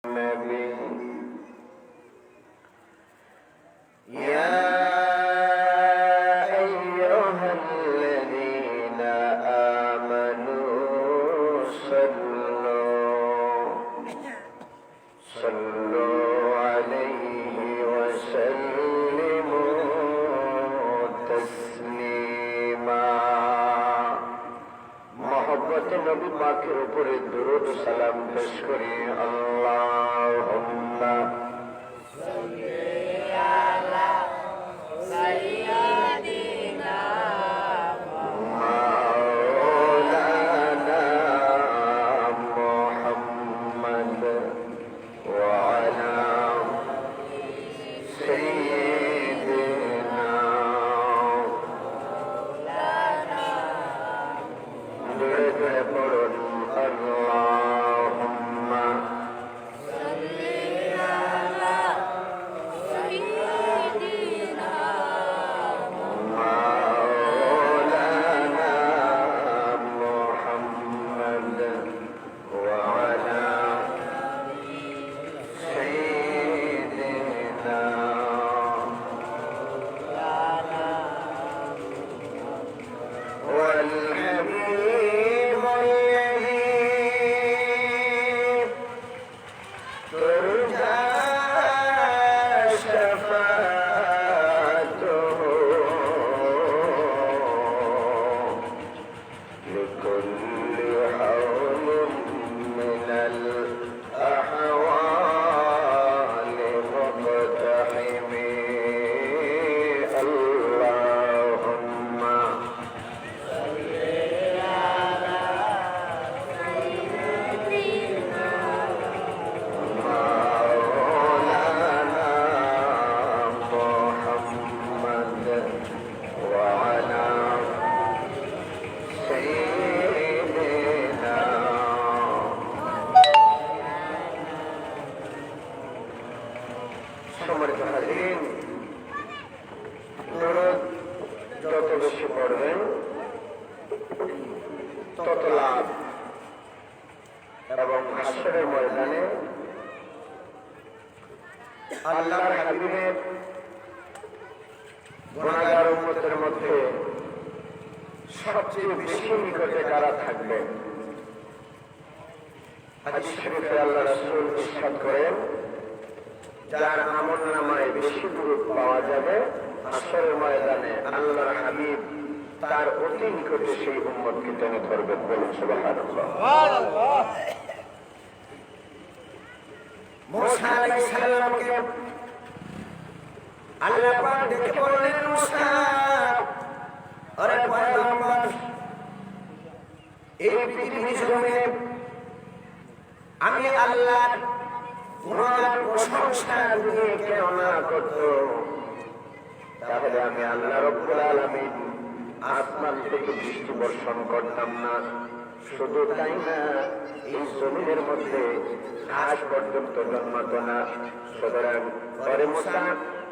النبي يا أيها الذين آمنوا صلوا عليه وسلموا تسليما محبت নবী পাকের উপরে দুরূদ সালাম পেশ করি আল্লাহুম্মা সাল্লি আলা সাইয়্যিদিনা মাওলানা মুহাম্মদ ওয়া আলা সাইয়্যিদিনা اللهم صل على سيدنا مولانا محمد وعلى سيدنا والحبيب যত বেশি পড়বেন তত লাভ এবং হাসরের ময়দানে আল্লাহর হাবিবের গুনাহগার উম্মতের মধ্যে সবচেয়ে বেশি নিকটে যারা থাকবে হাদিস শরীফে আল্লাহ রাসূল ইরশাদ করেন যার আমলনামায় বেশি দুরূদ পাওয়া যাবে হাসরের ময়দানে আল্লাহর হাবিব তার অতি নিকটে সেই উম্মতকে টেনে ধরবেন বলুন সুবহানাল্লাহ। মুসা আলাইহিস সালামকে আল্লাহ পাক ডেকে বললেন, মুসা আরে পয়গম্বর, এই পৃথিবীর জমিনে আমি আল্লাহর গুণগান প্রশংসা দিয়ে কেন না করতো, তাহলে আমি আল্লাহ রাব্বুল আলামিন আসমান থেকে বৃষ্টি বর্ষণ করতাম না। শুধু তাই না, এই জমিনের মধ্যে ঘাস পর্যন্ত জন্মাতো না। সুতরাং পরে মুসা,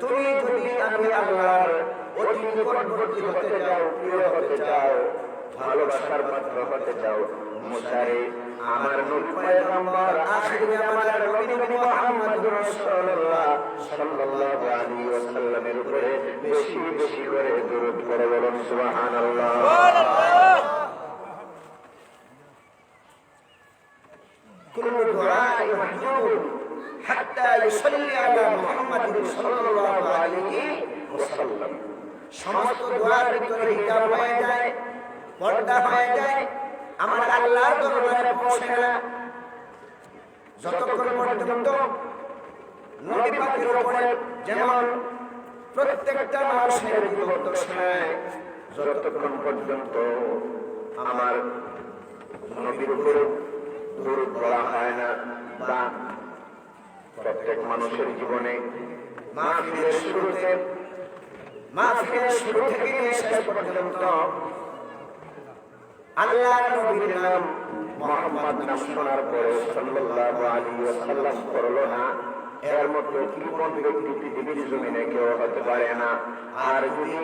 তুমি যদি আমি আল্লাহর অতি নিকটবর্তী হতে চাও, প্রিয় হতে চাও, ভালোবাসার পাত্র হতে চাও, মুসারে আমার নবী পয়গম্বর আখির জামানার নবী মুহাম্মদুর রাসূলুল্লাহ সাল্লাল্লাহু আলাইহি ওয়াসাল্লামের উপরে বেশি বেশি করে দরুদ পড়ো বলুন সুবহানাল্লাহ। কুল্লু দুআই মাহজুব হাত্তা ইউসাল্লি আলা মুহাম্মাদিন সাল্লাল্লাহু আলাইহি ওয়াসাল্লাম। সমস্ত দোয়ার ভিতরে হিজাব হয়ে যায়, পর্দা হয়ে যায়, আমার আল্লাহর দরবারে পৌঁছে না যতক্ষণ পর্যন্ত নবী পাকের উপরে যেমন প্রত্যেকটা মানুষের বিপদ শোনায়, যতক্ষণ পর্যন্ত আমার নবীর উপরে দরুদ পড়া হয় না, বা প্রত্যেক মানুষের জীবনে মাহফিলের শুরু থেকে নিয়ে শেষ পর্যন্ত আল্লাহর নবীর নাম মুহাম্মদ নাম শোনার পরে সাল্লাল্লাহু আলাইহি ওয়াসাল্লাম পড়লো না, এর মতো কিমত ব্যক্তি পৃথিবীর জমিনে কেউ হতে পারে না। আর যদি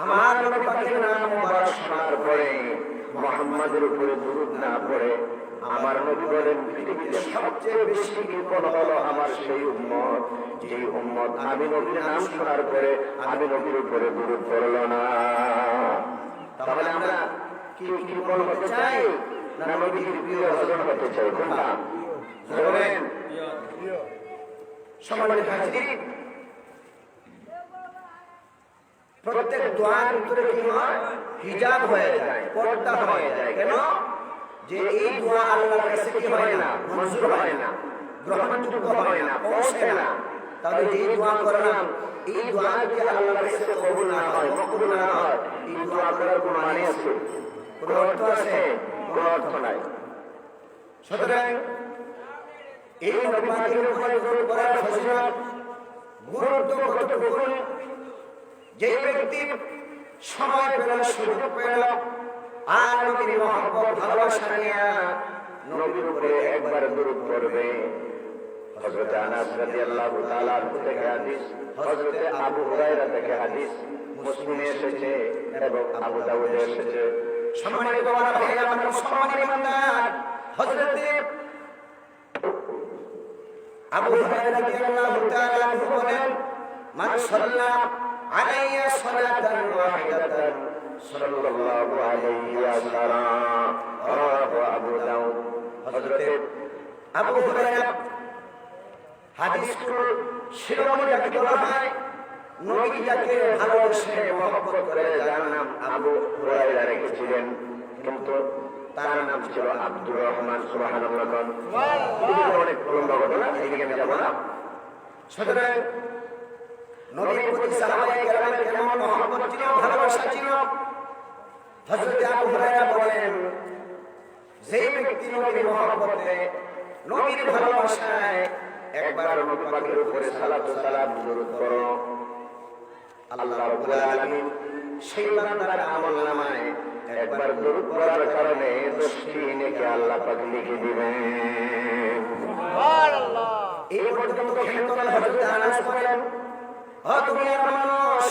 আমার নবী পাকের নাম মুবারক শোনার পরে মুহাম্মাদের উপরে দুরূদ না পড়ে আমার নবী বলেন পৃথিবীতে সবচেয়ে বেশি কৃপণ হলো আমার সেই উম্মত, যেই উম্মত আমি নবীর নাম শোনার পরে আমি নবীর উপরে দুরূদ পড়ল না। তাহলে আমরা কি কৃপণ হতে চাই না নবীর প্রিয় হজম হতে চাই? কোনটা বলেন? সম্মানিত হাজির, প্রত্যেক দোয়ার ভিতরে কি হয়? হিজাব হয়ে যায়, পর্দা হয়ে যায়। কেন? যে এই দোয়া আল্লাহর কাছে কি হয় না, মঞ্জুর হয় না, গ্রহণযোগ্য হয় না, পৌঁছে না। তাহলে যে দোয়া করলাম এই দোয়া যদি আল্লাহর কাছে কবুল না হয়, মকবুল না হয়, এই দোয়া করার কোনো মানে আছে? কোনো অর্থ আছে? কোনো অর্থ নাই। সুতরাং এই নবী পাকের উপরে দরুদ পড়ার ফজিলত গুরুত্ব কতটুকু, যে ব্যক্তি সময় পেল, সুযোগ পেল, আর নবীর মহব্বত ভালোবাসা নিয়ে নবীর উপরে একবার দরুদ পড়বে। হযরত আনাস রাদিয়াল্লাহু তাআলা থেকে হাদিস, হযরত আবু হুরায়রা থেকে হাদিস মুসলিমে এসেছে এবং আবু দাউদে এসেছে। সম্মানিত ভাইরা, আমার মুসলমান ইমানদার, হযরত আবু হুরায়রা রাদিয়াল্লাহু তাআলা বলেন, মান সাল্লা আলাইয়া সালাতান ওয়াহিদাতান সাল্লাল্লাহু আলাইহি ওয়াসাল্লাম, রাওয়াহু আবু দাউদ। হযরত আবু হুরায়রা হাদিসগুলো শিরোমণিটাকে বলা হয়, নবী যাকে ভালোবেসে মহব্বত করে যার নাম আবু হুরায়রা রেখেছিলেন, কিন্তু তার নাম ছিল আব্দুর রহমান। সুবহানাল্লাহ। অনেক লম্বা ঘটনা, এইদিকে আমি যাব না। সুতরাং নবীর প্রতি সাহাবায়ে কেরামের কেমন মহব্বত ছিল, ভালোবাসা ছিল। হযরত আবু হুরায়রা বলেন, যে ব্যক্তি নবীর মহব্বতে, নবীর ভালোবাসায় একবার নবী পাকের উপরে সালাত ও সালাম দরুদ করো, আল্লাহ রাব্বুল আলামিন সেই বান্দার আমলনামায় একবার দরুদ পড়ার কারণে 10টি নেকি আল্লাহ পাক লিখে দিবেন। সুবহানাল্লাহ। এই পর্যন্ত খেলতন হযরত আনাস বলেন, ও দুনিয়ার মানুষ,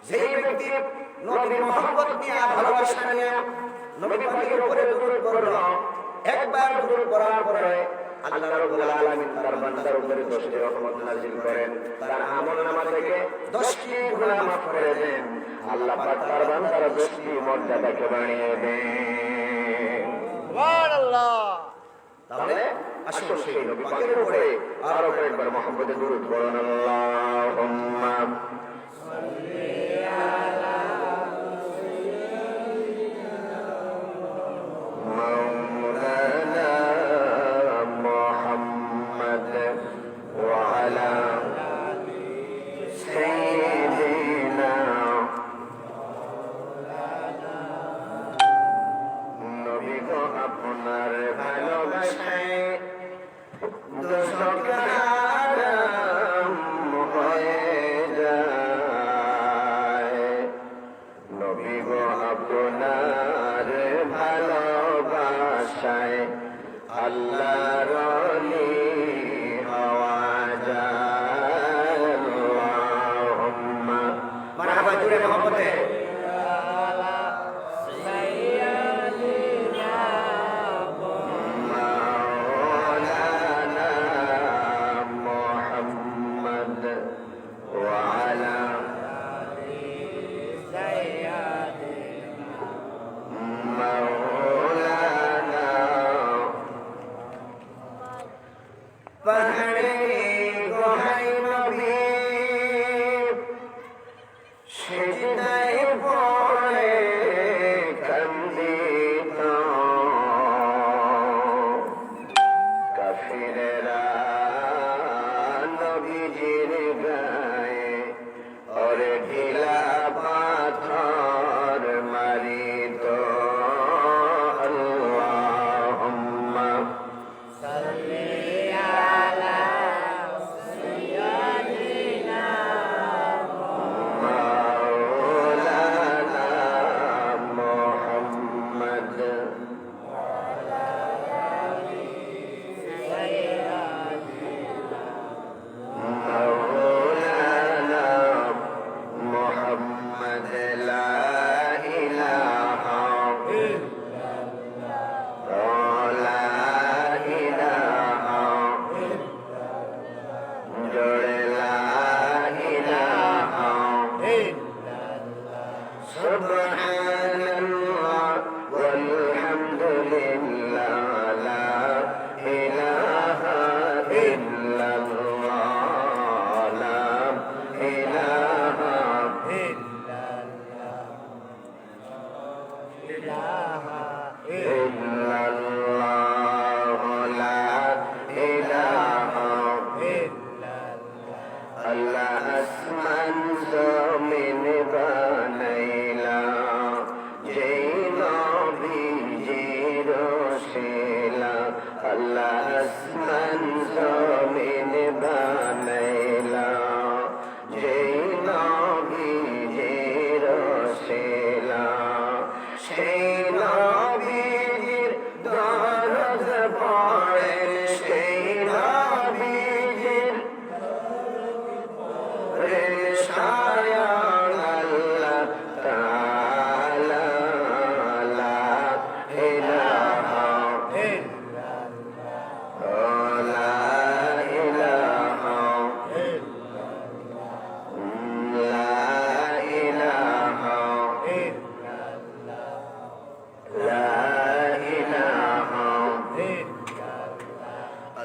যে ব্যক্তি নবীর মহব্বত নিয়ে, ভালোবাসা নিয়ে নবী পাকের উপরে দরুদ পড়ল, একবার দরুদ পড়ার পরে আল্লাহ রাব্বুল আলামিন তার বান্দার উপরে 10টি রহমত নাযিল করেন, তার আমলনামা থেকে 10টি গুনাহ মাফ করে দেন। আল্লাহ পাক তার বান্দার 10টি মর্যাদাকে বাড়িয়ে দেন। সুবহানাল্লাহ। তাহলে আসুন সেই নবী পাকের উপরে আরো কয়েকবার মুহাম্মদের দরুদ পড়ুন। আল্লাহুম্মা সাল্লি আলা মাওলানা মুহাম্মদ ওয়া আলা সাইয়্যিদিনা নবী গো, আপনার ভালোবাসায় দোজখ হারাম হয়ে যায়। নবী গো, আপনার ভালোবাসায় আল্লাহর ওলি হওয়া যায়। আল্লাহুম্মা মারহাবা, জুড়ে মহব্বতে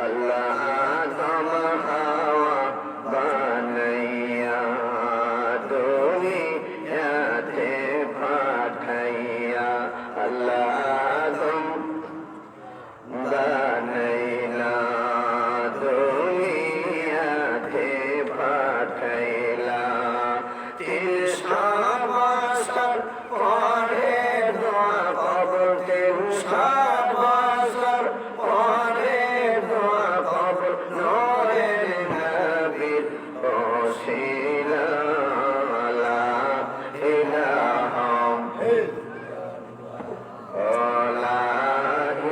আল্লাহ আদম হাওয়া বানাইয়া দুনিয়াতে পাঠাইয়া আল্লাহ আদম বানাইলা দুনিয়াতে পাঠাইলা 300 বছর পরে দোয়া কবুল 300 বছর পরে দোয়া কবুল নূরের নবীর ওসিলা লা ইলাহা লা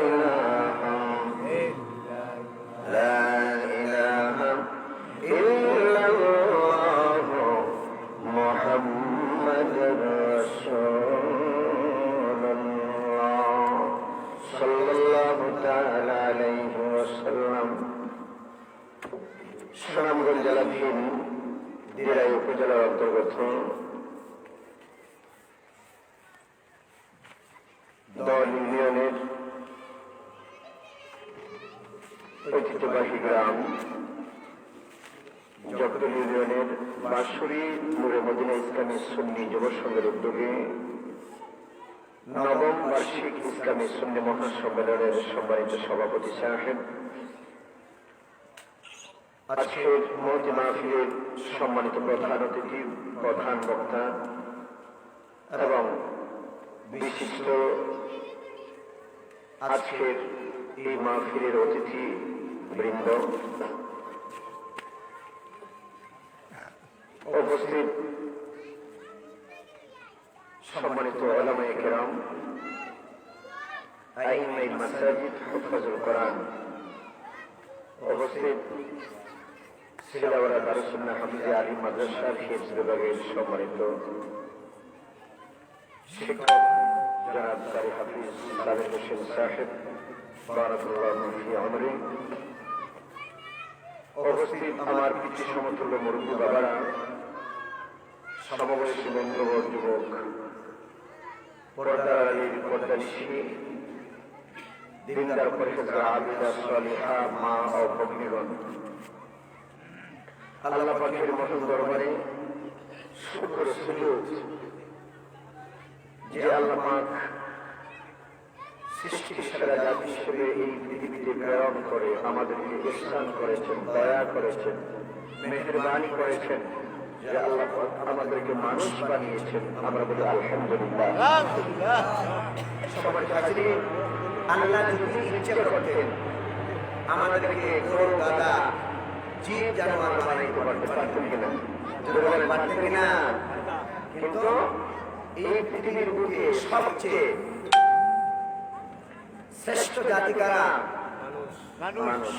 ইলাহা লা ইলাহা ইল্লাল্লাহ মুহাম্মাদুর রাসূলুল্লাহ সাল্লাল্লাহু তাআলা আলাইহি ওয়াসাল্লাম। সুনামগঞ্জ জেলাধীন দিরাই উপজেলার অন্তর্গত দল ইউনিয়নের ঐতিহ্যবাহী গ্রাম জগদল ইউনিয়নের বাঁশরী নূরে মদিনা ইসলামী সুন্নি যুব সংঘের উদ্যোগে নবম বার্ষিক ইসলামী সুন্নি মহাসম্মেলনের সম্মানিত সভাপতি সাহেব, আজকের মহতি মাহফিলের সম্মানিত প্রধান অতিথি, প্রধান বক্তা এবং বিশিষ্ট আজকের এই মাহফিলের অতিথি বৃন্দ, উপস্থিত সম্মানিত উলামায়ে কেরাম, আইম্মায়ে মাসাজিদ, হুফাজুল কোরআন, উপস্থিত সিলাওয়ারা দারুস সুন্নাহ হাফিজিয়া আলিম মাদ্রাসার হিফজ বিভাগের সম্মানিত শিক্ষক জনাব কারি হাফিজ সাবেক হোসেন সাহেব, বারাকাল্লাহু ফি আমরি, উপস্থিত আমার পিতৃ সমতুল্য মুরব্বী বাবারা, সমবয়সী বন্ধুবর যুবক, পর্দার আলীর পর্দানিশী, দিনদার পরিষেবা আবিদা সালিহা মা ও ভগ্নীগণ, আল্লাহ পাকের মহান দরবারে শুকর সুজুদ যে আল্লাহ পাক সৃষ্টির সেরা জাতি হিসেবে এই পৃথিবীতে প্রেরণ করে আমাদেরকে ইহসান করেছেন, দয়া করেছেন, মেহেরবানি করেছেন, যে আল্লাহ পাক আমাদেরকে মানুষ বানিয়েছেন। আমরা বলি আলহামদুলিল্লাহ। সবার কাছে আল্লাহ যদি ইচ্ছে করতেন আমাদেরকে গরু, গাধা, জীব জানোয়ার বানাইতে পারতেন কিনা? যদি বলেন পারতেন কিনা? কিন্তু এই পৃথিবীর বুকে সবচেয়ে শ্রেষ্ঠ জাতি কারা? মানুষ।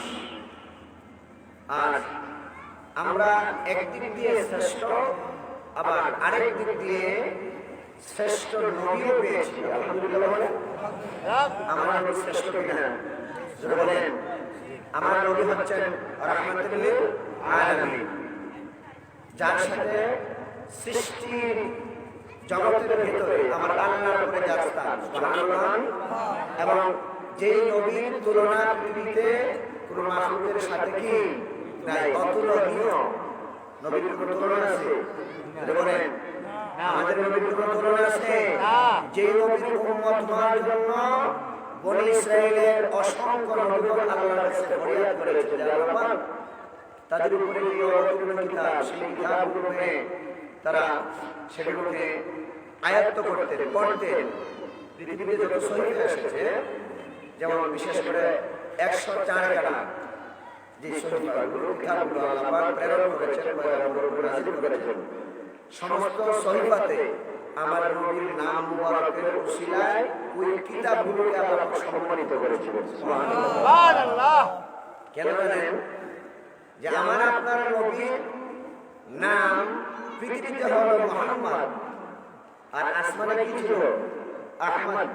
আর আমরা একদিক দিয়ে শ্রেষ্ঠ, আবার আরেক দিক দিয়ে শ্রেষ্ঠ নবীও পেয়েছি। আলহামদুলিল্লাহ বলেন, আমরা শ্রেষ্ঠ কিনা? যদি বলেন আমার নবী হচ্ছেন রাহমাতুল লিল আলামিন, যার সাথে সৃষ্টির জগতের ভিতরে আমার আল্লাহর উপরে আস্থা, সুবহানাল্লাহ। এবং যেই নবীর তুলনা পৃথিবীতে কোন মাখলুকের সাথে কি নাই, অতুলনীয় নবীর কোন তুলনা আছে? বলেন আমাদের নবীর কোন তুলনা আছে? যেই নবীর উম্মত হওয়ার জন্য বনী ইসরাইলের অসংখ্য নবীগণ আল্লাহর কাছে ফরিয়াদ করেছেন যে আল্লাহ পাক তাদের উপরে যে অবতীর্ণ কিতাব, সেই কিতাবগুলোকে তারা সেগুলোকে আয়ত্ত করতেন, পড়তেন। পৃথিবীতে যত সহিহ এসেছে, যেমন বিশেষ করে 104টা যে সহিহগুলো, কিতাবগুলো আল্লাহ পাক প্রেরণ করেছেন, পয়গম্বরের উপরে নাযিল করেছেন, সমস্ত সহিফাতে আমার নবীর নাম মুবারকের উসিলায় ওই কিতাবগুলোকে আল্লাহ পাক সম্মানিত করেছিলেন। সুবহানাল্লাহ। কেন জানেন? যে আমার আপনার নবীর নাম পৃথিবীতে হলো মুহাম্মদ, আর আসমানে কি ছিল? আহমদ।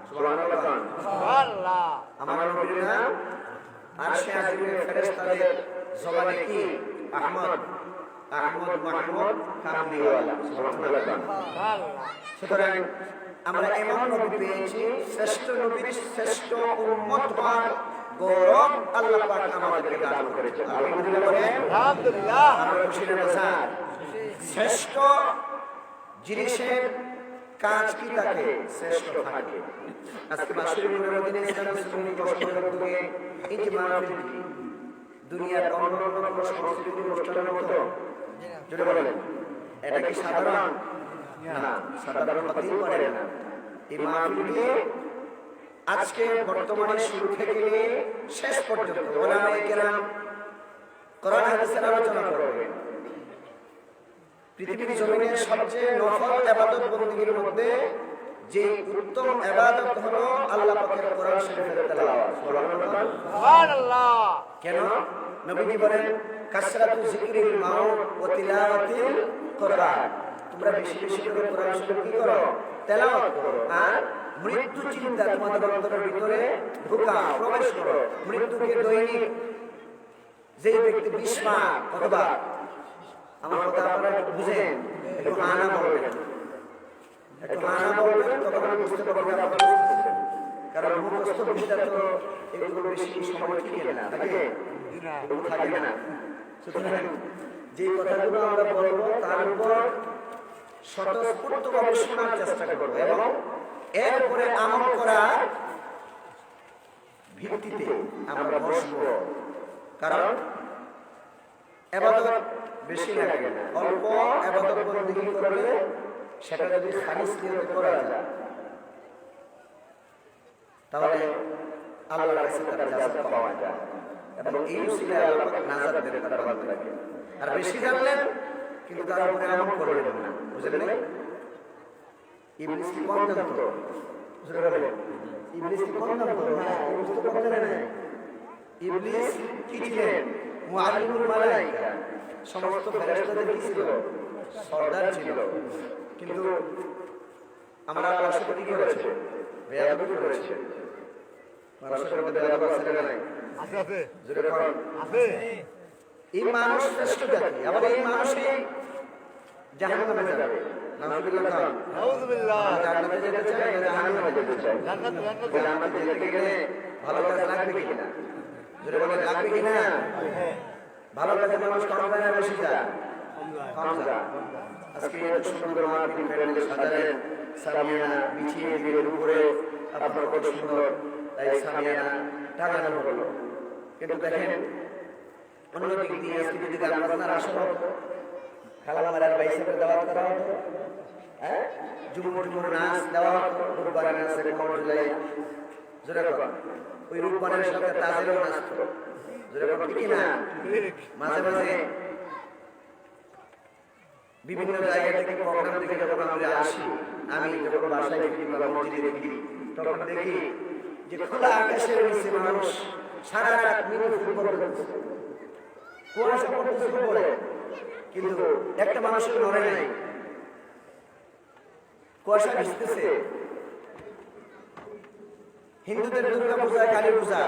সুবহানাল্লাহ। সুবহানাল্লাহ। আমার নবীর নাম আরশে আজিমের ফেরেশতাদের জবানে কি? আহমদ। আহমদ মাহমুদ কামলিওয়ালা। সুবহানাল্লাহ। সুতরাং আমরা এমন নবী পেয়েছি, শ্রেষ্ঠ নবীর শ্রেষ্ঠ উম্মত হওয়ার গৌরব আল্লাহ পাক আমাদেরকে দান করেছেন। আলহামদুলিল্লাহ বলেন। আলহামদুলিল্লাহ। আমরা খুশি না স্যার? শ্রেষ্ঠ জিনিসের কাজ কি থাকে? শ্রেষ্ঠ থাকে। আজকে মাসুর বিনোদনের দিনে ইসলামী সুন্নি গবেষণার উদ্যোগে এই যে মাহফিলটি দুনিয়ার অন্যান্য কোনো সংস্কৃতির অনুষ্ঠানের মতো যেটা বলেন এটা কি সাধারণ? না, সাধারণ হতেই পারে না। এই মাহফিলটি আজকে বর্তমানে শুরু থেকে নিয়ে শেষ পর্যন্ত ওলামায়ে কেরাম কোরআন হাদিসের আলোচনা করবেন। পৃথিবীর জমিনের সবচেয়ে নফল ইবাদত বন্দেগীর মধ্যে যে উত্তম ইবাদত হলো আল্লাহ পাকের কোরআন শরীফের তেলাওয়াত। সুবহানাল্লাহ। কেন? নবীজি বলেন কাসরাতু যিকরিল মাউত ওয়া তিলাওয়াতিল কোরআন। তোমরা বেশি বেশি করে কোরআন শরীফ কি করো? তেলাওয়াত করো। আর মৃত্যু চিন্তা তোমাদের অন্তরের ভিতরে ঢোকাও, প্রবেশ করো। মৃত্যুকে দৈনিক যে ব্যক্তি 20 বার অথবা আমার কথা আপনারা একটু বুঝেন, একটু আনা বলবেন, একটু আনা বলবেন, তখন আমি বুঝতে পারবো আপনারা বুঝতেছেন। কারণ মুখস্থ বিদ্যা তো এগুলো বেশি সময় টিকে না, থাকে এগুলো থাকে না। সুতরাং যে কথাগুলো আমরা বলবো তার উপর স্বতঃস্ফূর্তভাবে শোনার চেষ্টা করবো এবং এরপরে আমল করার ভিত্তিতে আমরা বসবো। কারণ ইবাদত বেশি লাগে না, অল্প ইবাদত বন্দেগী করলে সেটা যদি খালিস নিয়তে করা যায় তাহলে আল্লাহর কাছে তার জাযাত পাওয়া যায় এবং এই উসিলায় আল্লাহ পাক নাজাত দেন তার বান্দাকে। আর বেশি জানলেন কিন্তু তার উপরে আমল করলেন না, বুঝলেন? ইবলিস কি কম জানতো? বুঝলেন? ইবলিস কি কম জানতো? না, ইবলিস তো কম জানে না। ইবলিস কি ছিলেন? মুআল্লিমুল মালায়েকা, সমস্ত ফেরেশতাদের কি ছিল? সর্দার ছিল। কিন্তু আমরা আল্লাহর সাথে কি করেছে? বেয়াদবি করেছে। মানুষের মধ্যে বেয়াদব আছে না? আছে আছে। জোরে বলুন। আছে। এই মানুষ শ্রেষ্ঠ জাতি, আবার এই মানুষই জাহান্নামে যাবে। নাউযুবিল্লাহ। নাউযুবিল্লাহ। জান্নাতে যেতে চাই না জাহান্নামে যেতে চাই? জান্নাতে যেতে গেলে ভালো কাজ লাগবে কিনা? জোরে বলেন, লাগবে কিনা? ভালো কাজে মানুষ কম যায় না বেশি যায়? কম যায়। আজকে এত সুন্দর মাহফিল প্যান্ডেল সাজালেন, সামিয়ানা বিছিয়ে দিলেন উপরে, আপনার কত সুন্দর এই সামিয়ানা টাঙানো হলো। কিন্তু দেখেন অন্য দিক দিয়ে আজকে যদি গান বাজনার আসর হতো, খালামারার বাইসাপের দাওয়াত করা হতো, হ্যাঁ, ঝুমুর ঝুমুর নাচ দেওয়া হতো, রূপবানের নাচের কমর জুলাই, জোরে কর, ওই রূপবানের সাথে তাজেরও নাচতো, জোরে কর, ঠিক না? মাঝে মাঝে বিভিন্ন জায়গা থেকে প্রোগ্রাম থেকে যখন আমরা আসি, আমি যখন বাসায় ফিরি বা মসজিদে ফিরি, তখন দেখি যে খোলা আকাশের নিচে মানুষ সারা রাত মিনি ফুটবল খেলছে, কুয়াশা পড়তেছে ফুটবলে, কিন্তু একটা মানুষের নড়ে নাই, কুয়াশা ভিজতেছে। হিন্দুদের দুর্গা পূজা, কালী পূজা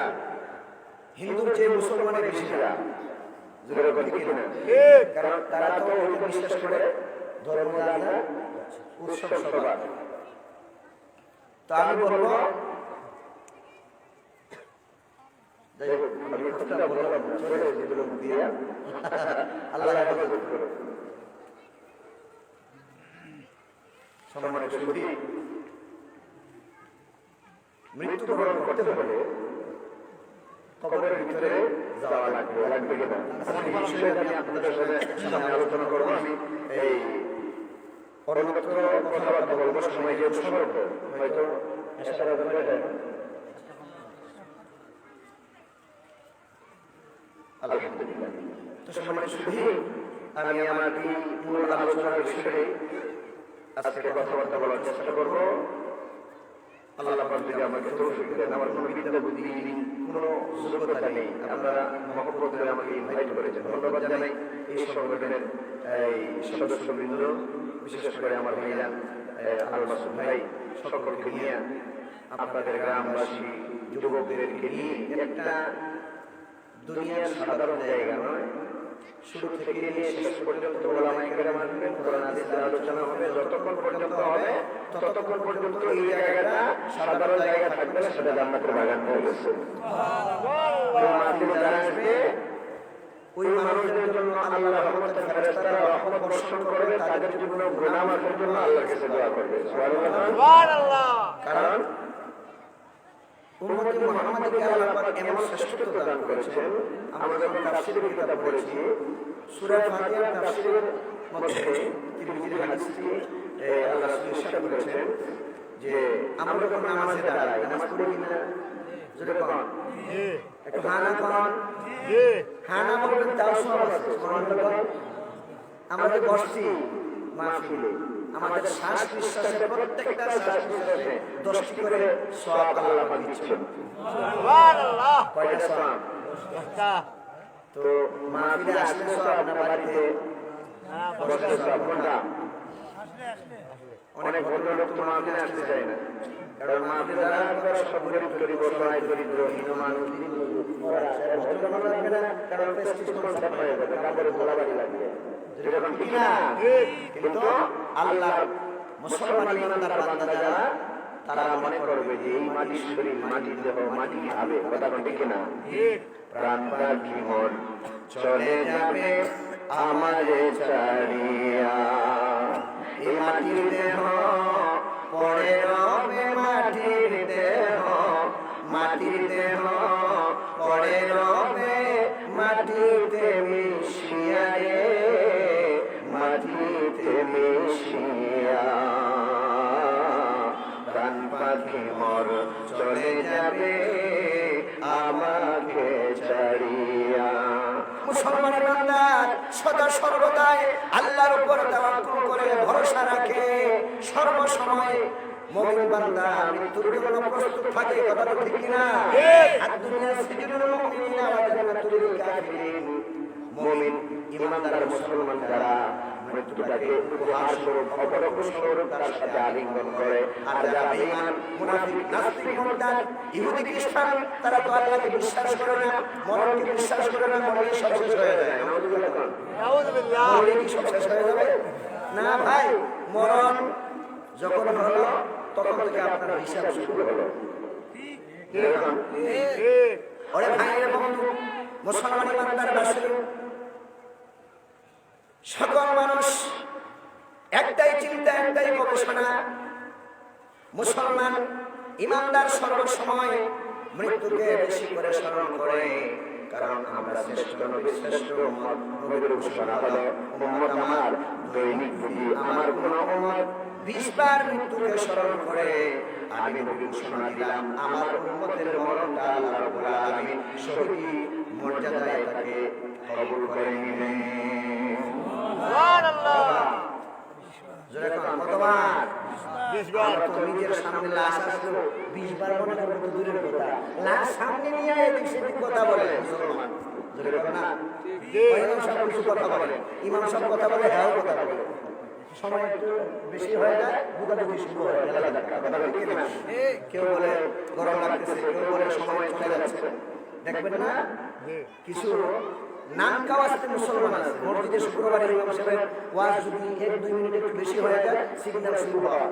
হিন্দুর চেয়ে মুসলমানের বেশি যায়, কারণ তারা তো ওইটা বিশ্বাস করে ধর্ম যাত্রা উৎসব সবার। তা আমি বলবো আল্লাহ মৃত্যুবরণ করতে হলে কবরের ভিতরে যাওয়া লাগবে, লাগবে কিনা? আমি আপনাদের সামনে আলোচনা করবো। আমি এই অন্যত্র কথাবার্তা বলবো, সময় যেহেতু স্বল্প, হয়তো আলহামদুলিল্লাহ। তো সময় শুধু আমি আমার এই মূল আলোচনার বিষয়ে আজকে কথাবার্তা বলার চেষ্টা করবো। আল্লাহ পাক যদি আমাকে তৌফিক দেন, আমার কোনো বিদ্যা বুদ্ধি কোনো যোগ্যতা নেই, আপনারা মহব্বত করে আমাকে ইনভাইট করেছেন, ধন্যবাদ জানাই। এই সংগঠনের এই সদস্যবৃন্দ, বিশেষ করে আমার ভাইরা আল মাসুদ ভাই, সকলকে নিয়ে, আপনাদের গ্রামবাসী যুবকদেরকে নিয়ে একটা দুনিয়ার সাধারণ জায়গা নয়, শুরু থেকে নিয়ে শেষ পর্যন্ত ওলামায়ে কেরাম আসবেন, কোরআন হাদিসের আলোচনা হবে, যতক্ষণ পর্যন্ত হবে ততক্ষণ পর্যন্ত এই জায়গাটা সাধারণ জায়গা থাকবে না, সেটা জান্নাতের বাগান হয়ে গেছে। মাহফিলে যারা আসবে ওই মানুষদের জন্য আল্লাহ রহমতের ফেরেশতারা রহমত বর্ষণ করবে, তাদের জন্য গুনাহ মাফের জন্য আল্লাহর কাছে দোয়া করবে। সুবহানাল্লাহ। কারণ উম্মতে মুহাম্মাদকে আল্লাহ পাক এমন শ্রেষ্ঠত্ব দান করেছেন। আমরা যখন তাফসীরের কিতাব পড়েছি, সূরা ফাতিহার তাফসীরের মধ্যে তিরমিজির হাদিসটি আল্লাহ রাসূল ইরশাদ করেছেন যে আমরা যখন নামাজে দাঁড়াই, নামাজ পড়ি কিনা জোরে কোন একটু হানা কোন হানা বলবেন, তাও সব আছে। সুবহানাল্লাহ। আমরা যে বসছি মাহফিলে, আমাদের শ্বাস নিঃশ্বাসের প্রত্যেকটা শ্বাস নিঃশ্বাসে 10টি করে সওয়াব আল্লাহ পাক দিচ্ছেন। সুবহানাল্লাহ। কয়টা সওয়াব? 10টা। তো মাহফিলে আসলে সওয়াব না বাড়িতে বসলে সওয়াব কোনটা? অনেক বড় লোক তো মাহফিলে আসতে চায় না, কারণ মাহফিলে যারা সব গরিব গরিব অসহায় দরিদ্র হীন মানুষ, কারণ প্রেস্টিজ কনসেপ্ট হয়ে যাবে, কাপড়ে গোলাবাড়ি লাগবে। যেরকম ঠিক না, কিন্তু আল্লাহ মুসলমান ইমানদার বান্দা যারা, তারা মনে করবে যে এই মাটির শরীর, মাটির দেহ, মাটি খাবে। কথা ঠিক না? প্রাণ পাখি মন চলে যাবে আমারে ছাড়িয়া, এই মাটির দেহ পড়ে রবে, মাটির দেহ, মাটির দেহ পড়ে রবে মাটিতে মিশিয়া রে, মাটিতে মিশিয়া। প্রাণ পাখি মর চলে যাবে আমাকে ছাড়িয়া। মুসলমানের বান্দা সদা সর্বদাই আল্লাহর উপর তাওয়াক্কুল করে ভরসা রাখে, সর্বসময় মুমিন বান্দা মৃত্যুর জন্য প্রস্তুত থাকে। কথা ঠিক কিনা? আর দুনিয়া সিজনুল মুমিনিনা ওয়া জান্নাতুল কাফিরিন। মুমিন ইমানদার মুসলমান যারা মৃত্যুটাকে উপহার স্বরূপ, অপরক স্বরূপ তার সাথে আলিঙ্গন করে। আর যারা বেঈমান, মুনাফিক, নাস্তিক, মুরতাদ, ইহুদি, খ্রিস্টান, তারা তো আল্লাহকে বিশ্বাস করে না, মরণকে বিশ্বাস করে না, মরণে সব শেষ হয়ে যায়। নাউযুবিল্লাহ। মরণে কি সব শেষ হয়ে যাবে? না ভাই, মরণ যখন হলো তখন থেকে আপনার হিসাব শুরু হলো। ওরে ভাইয়ের বন্ধু, মুসলমান ইমানদার বাসী সকল মানুষ একটাই চিন্তা, একটাই গবেষণা। মুসলমান ইমানদার সর্বসময় মৃত্যুকে বেশি করে স্মরণ করে, কারণ আমরা শ্রেষ্ঠ নবী, শ্রেষ্ঠ উম্মত। নবীর ঘোষণা হলো, উম্মত আমার দৈনিক যদি আমার কোন উম্মত 20 বার মৃত্যুকে স্মরণ করে, আমি নবী ঘোষণা দিলাম আমার উম্মতের মরণটা আল্লাহ রাব্বুল আলামিন শহীদ মর্যাদায় তাকে কবুল করে নেবেন। সুবহানাল্লাহ। জোরে কোন কতবার? 20 বার। তো নিজের সামনে লাশ আসলো 20 বার মনে করবে তো দূরের কথা, লাশ সামনে নিয়ে এদিক সেদিক কথা বলে মুসলমান। জোরে কোন না? ইমাম সাহেব কিছু কথা বলে, ইমাম সাহেব কথা বলে, হ্যাঁ কথা বলে, সময় একটু বেশি হয়ে যায়, বুদাবুদি শুরু হয়, গেলা ধাক্কা। কথা ঠিক না? কেউ বলে গরম লাগতেছে, কেউ বলে সময় চলে যাচ্ছে। দেখবেন না কিছু নাম কাওয়াজতে মুসলমান আছে, মসজিদে শুক্রবারে ইমাম সাহেবের ওয়াজ যদি 1-2 মিনিট একটু বেশি হয়ে যায়, সিগন্যাল শুরু হয়,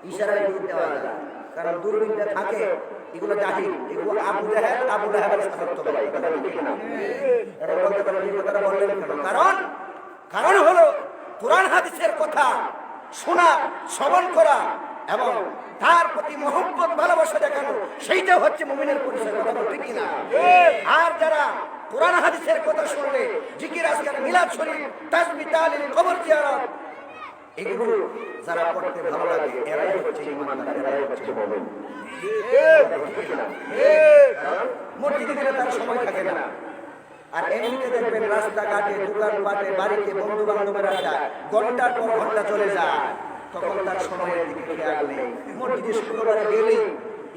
ইশারায় দিয়ে দেওয়া যায়। কারণ দূরবীনটা থাকে, এগুলো জাহিল, এগুলো আবু লাহাবের স্থাপত্য বলে। কথা ঠিক না? এরা বলতে পারে এই কথাটা বললেন কেন? কারণ হলো কোরআন হাদিসের কথা শোনা, শ্রবণ করা এবং তার প্রতি মহব্বত, ভালোবাসা দেখানো, সেইটা হচ্ছে মুমিনের পরিচয়। কথা ঠিক কিনা? আর যারা কোরআন হাদিসের কথা শুনলে জিকির, আজকার, মিলাদ শরীফ, তাসবিহ, তাহলিল, কবর জিয়ারত, এগুলো যারা পড়তে ভালো লাগে, এরাই হচ্ছে ঈমানদার, এরাই হচ্ছে মুমিন। ঠিক কিনা? মসজিদে গেলে তার সময় থাকে না। আর এমনিতে দেখবেন রাস্তাঘাটে, দোকানপাটে, বাড়িতে বন্ধু বান্ধবের আড্ডায় ঘন্টার পর ঘন্টা চলে যায়, তখন তার সময়ের দিকে খেয়াল নেই। মসজিদে শুক্রবারে গেলেই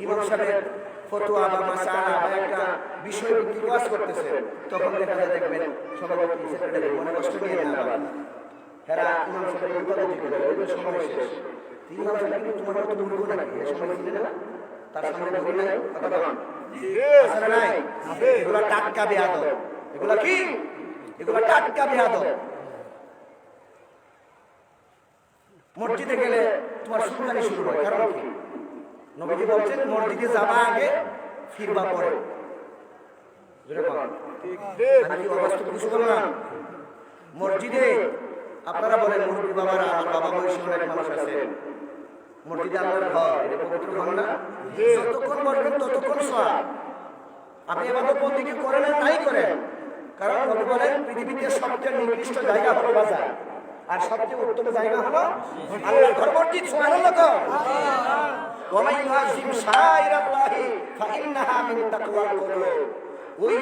ইমাম সাহেবের ফতোয়া বা মাসআলা বা একটা বিষয় ভিত্তিক ওয়াজ করতেছে, তখন দেখা যায় দেখবেন সভাপতি, সেক্রেটারি মনে কষ্ট নিয়ে না, হেরা ইমাম সাহেবের উপাধি করে ওই সময় শেষ। ইমাম সাহেব কিন্তু তোমার মতো মুরগো নাকি, এই সময় ছিলেন না, তার সামনে বলি নাই কথা বলেন আসলে নাই, এগুলো টাটকা বেয়াদব। এগুলো কি? এগুলো টাটকা বেয়াদব। মসজিদে গেলে তোমার শুক্রানি শুরু হয়, কারণ কি? নবীজি বলছেন মসজিদে যাবা আগে, ফিরবা পরে। আমি কি অবস্থা কিছু বললাম? মসজিদে আপনারা বলেন মুরব্বী বাবারা, আমার বাবা বয়সী অনেক মানুষ আছেন, মসজিদে আল্লাহর ঘর, এটা পবিত্র ঘর না? যতক্ষণ বলবেন ততক্ষণ সওয়াব। আপনি ইবাদত বন্দেগী করেন না, তাই করেন, কারণ নবী বলেন পৃথিবীতে সবচেয়ে নিকৃষ্ট জায়গা হলো বাজার, আর সবচেয়ে উত্তম জায়গা হলো আল্লাহর ঘর, মসজিদ। সুবহানাল্লাহ। ওয়া মান ইউআযিম শাআইরাল্লাহি ফাইন্নাহা মিন তাকওয়াল কুলুব। ওই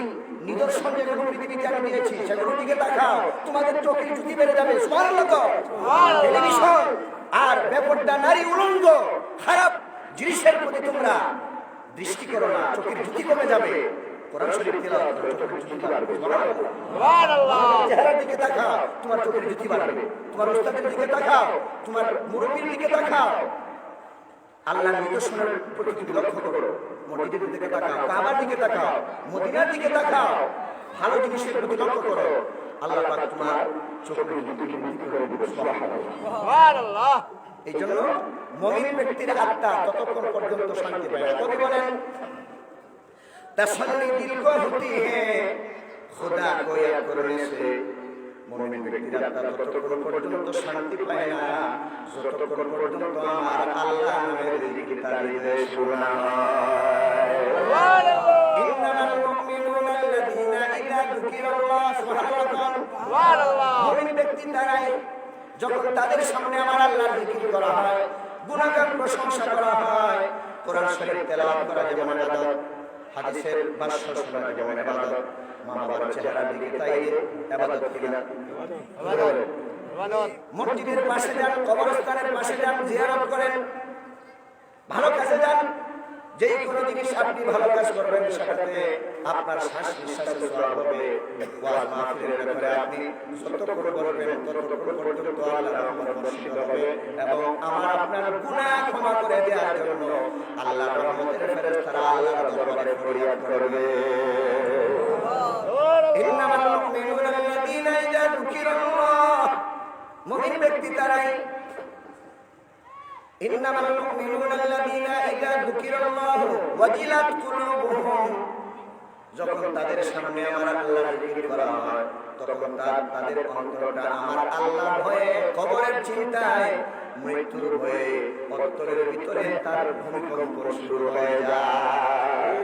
নিদর্শন যেগুলো পৃথিবীতে আমি দিয়েছি সেগুলোর দিকে তাকাও, তোমাদের চোখের জ্যোতি বেড়ে যাবে। সুবহানাল্লাহ। টেলিভিশন আর বেপরদা নারী উলঙ্গ খারাপ জিনিসের প্রতি তোমরা দৃষ্টি করো না, চোখের জ্যোতি কমে যাবে। কোরআন শরীফ তেলাওয়াত করো, চোখের জ্যোতি বাড়বে। সুবহানাল্লাহ। চেহারার দিকে তাকাও, তোমার চোখের জ্যোতি বাড়বে। তোমার ওস্তাদের দিকে তাকাও, তোমার মুরব্বির দিকে তাকাও, আল্লাহর নিদর্শনের প্রতি তুমি লক্ষ্য করো। মসজিদের দিকে তাকাও, কাবার দিকে তাকাও, মদিনার দিকে তাকাও, ভালো জিনিসের প্রতি লক্ষ্য করো। আল্লাহ পাক তোমার চোখের জ্যোতিকে বৃদ্ধি করে দিবে। সুবহানাল্লাহ। এই জন্য মুমিন ব্যক্তির আত্মা ততক্ষণ পর্যন্ত শান্তি পায়। কবি বলেন तसल्ली दिल को होती है खुदा को याद करने से। মুমিন ব্যক্তির আত্মা ততক্ষণ পর্যন্ত শান্তি পায় না যতক্ষণ পর্যন্ত আমার আল্লাহ নামের জিকির তালিমে শোনা হয়। সুবহানাল্লাহ। ইন্নামাল মুমিনুনা আল্লাযীনা ইযা যুকিরাল্লাহ, সুবহানাল্লাহ, সুবহানাল্লাহ। মুমিন ব্যক্তি তারাই যখন তাদের সামনে আমার আল্লাহর জিকির করা হয়, গুণগান প্রশংসা করা হয়, কোরআন শরীফ তেলাওয়াত করা যেমন ইবাদত, হাদিসের ভাষ্য শোনা যেমন ইবাদত, মা বাবার চেহারার দিকে তাকিয়ে ইবাদত কিনা? মসজিদের পাশে যান, কবরস্থানের পাশে যান, জিয়ারত করেন, ভালো কাজে যান। যেই কোনো জিনিস আপনি ভালো কাজ করবেন সেটাতে আপনার শ্বাস নিঃশ্বাসের সওয়াব হবে। ওয়াজ মাহফিলের ব্যাপারে আপনি যতক্ষণ করবেন ততক্ষণ পর্যন্ত আল্লাহর রহমত বর্ষিত হবে এবং আমার আপনার গুনাহ ক্ষমা করে দেওয়ার জন্য আল্লাহর রহমতের ফেরেশতারা আল্লাহর দরবারে ফরিয়াদ করবে। ইন্নামাল মুমিনুনা আল্লাযীনা ইযা যুকিরাল্লাহ, মুমিন ব্যক্তি তারাই। ইন্নামাল মুমিনুনা আল্লাযীনা ইযা যুকিরাল্লাহু ওয়াজিলাত কুলুবুহুম, যখন তাদের সামনে আমার আল্লাহর জিকির করা হয় তখন তাদের অন্তরটা আমার আল্লাহ ভয়ে, কবরের চিন্তায়, মৃত্যুর ভয়ে অন্তরের ভিতরে তার ভূমিকম্প শুরু হয়ে যায়।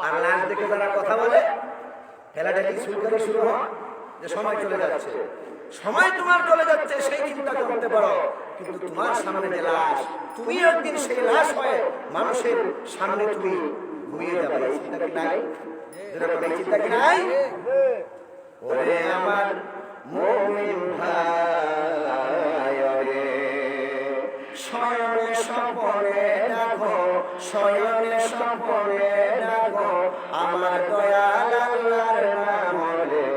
আর লাশ দেখে যারা কথা বলে ঠেলাঠেলি সুলকানি শুরু হয় যে সময় চলে যাচ্ছে, সময় তোমার চলে যাচ্ছে সেই চিন্তা করতে পারো, কিন্তু তোমার সামনে যে লাশ, তুমি একদিন সেই লাশ হয়ে মানুষের সামনে তুমি ঘুমিয়ে যাবে। এই চিন্তা কি নাই? এই চিন্তা কি নাই? ওরে আমার মুমিন ভাই রে, শয়নে স্বপনে দেখো, শয়নে স্বপনে দেখো আমার দয়াল আল্লাহর নাম রে।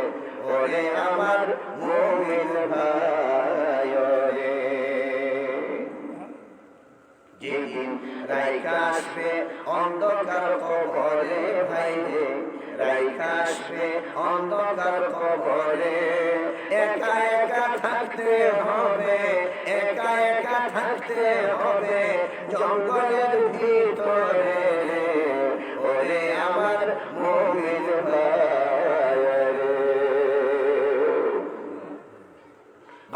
ওরে আমার মুমিন ভাই রে, যেদিন রাইখা আসবে অন্ধকার কবরে ভাই রে, রাইখা আসবে অন্ধকার কবরে, একা একা থাকতে হবে, একা একা থাকতে হবে জঙ্গলের ভিতরে। ওরে আমার মুমিন ভাই রে,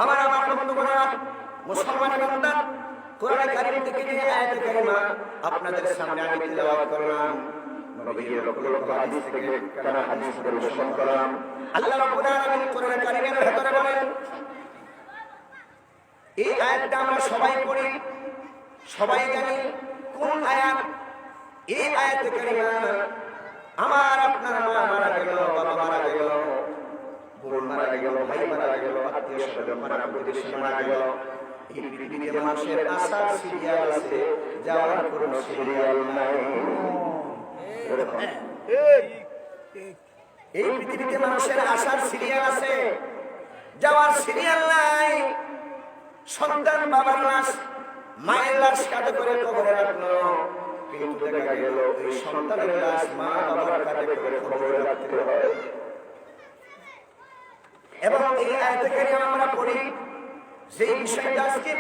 আমার বন্ধুগণ, মুসলমান বান্দা, কোরআন কারীম থেকে যে আয়াত কারিমা আপনাদের সামনে আমি তেলাওয়াত করলাম, নবীর লক্ষ লক্ষ হাদিস থেকে কানা হাদিস পরিবেশন করলাম। আল্লাহ রাব্বুল আলামিন কোরআন কারীমের ভিতরে বলেন, এই আয়াতটা আমরা সবাই পড়ি, সবাই জানি কোন আয়াত। এই আয়াত কারিমা আমার আপনার মা মারা গেল, বাবা মারা গেল, বোন মারা গেল, ভাই মারা গেল, আত্মীয় স্বজন মারা, প্রতিবেশী মারা গেল, এই পৃথিবীতে মানুষের আসার সিরিয়াল আছে, যাওয়ার কোনো সিরিয়াল নাই। এই পৃথিবীতে মানুষের আসার সিরিয়াল আছে, যাওয়ার সিরিয়াল নাই। সন্তান বাবার লাশ, মায়ের লাশ কাঁধে করে কবরে রাখলো, কিন্তু দেখা গেল ওই সন্তানের লাশ মা বাবার কাঁধে করে কবরে রাখতে হয়। এবং এই আয়াতে কারিমা আমরা পড়ি যে বিষয়টা আজকে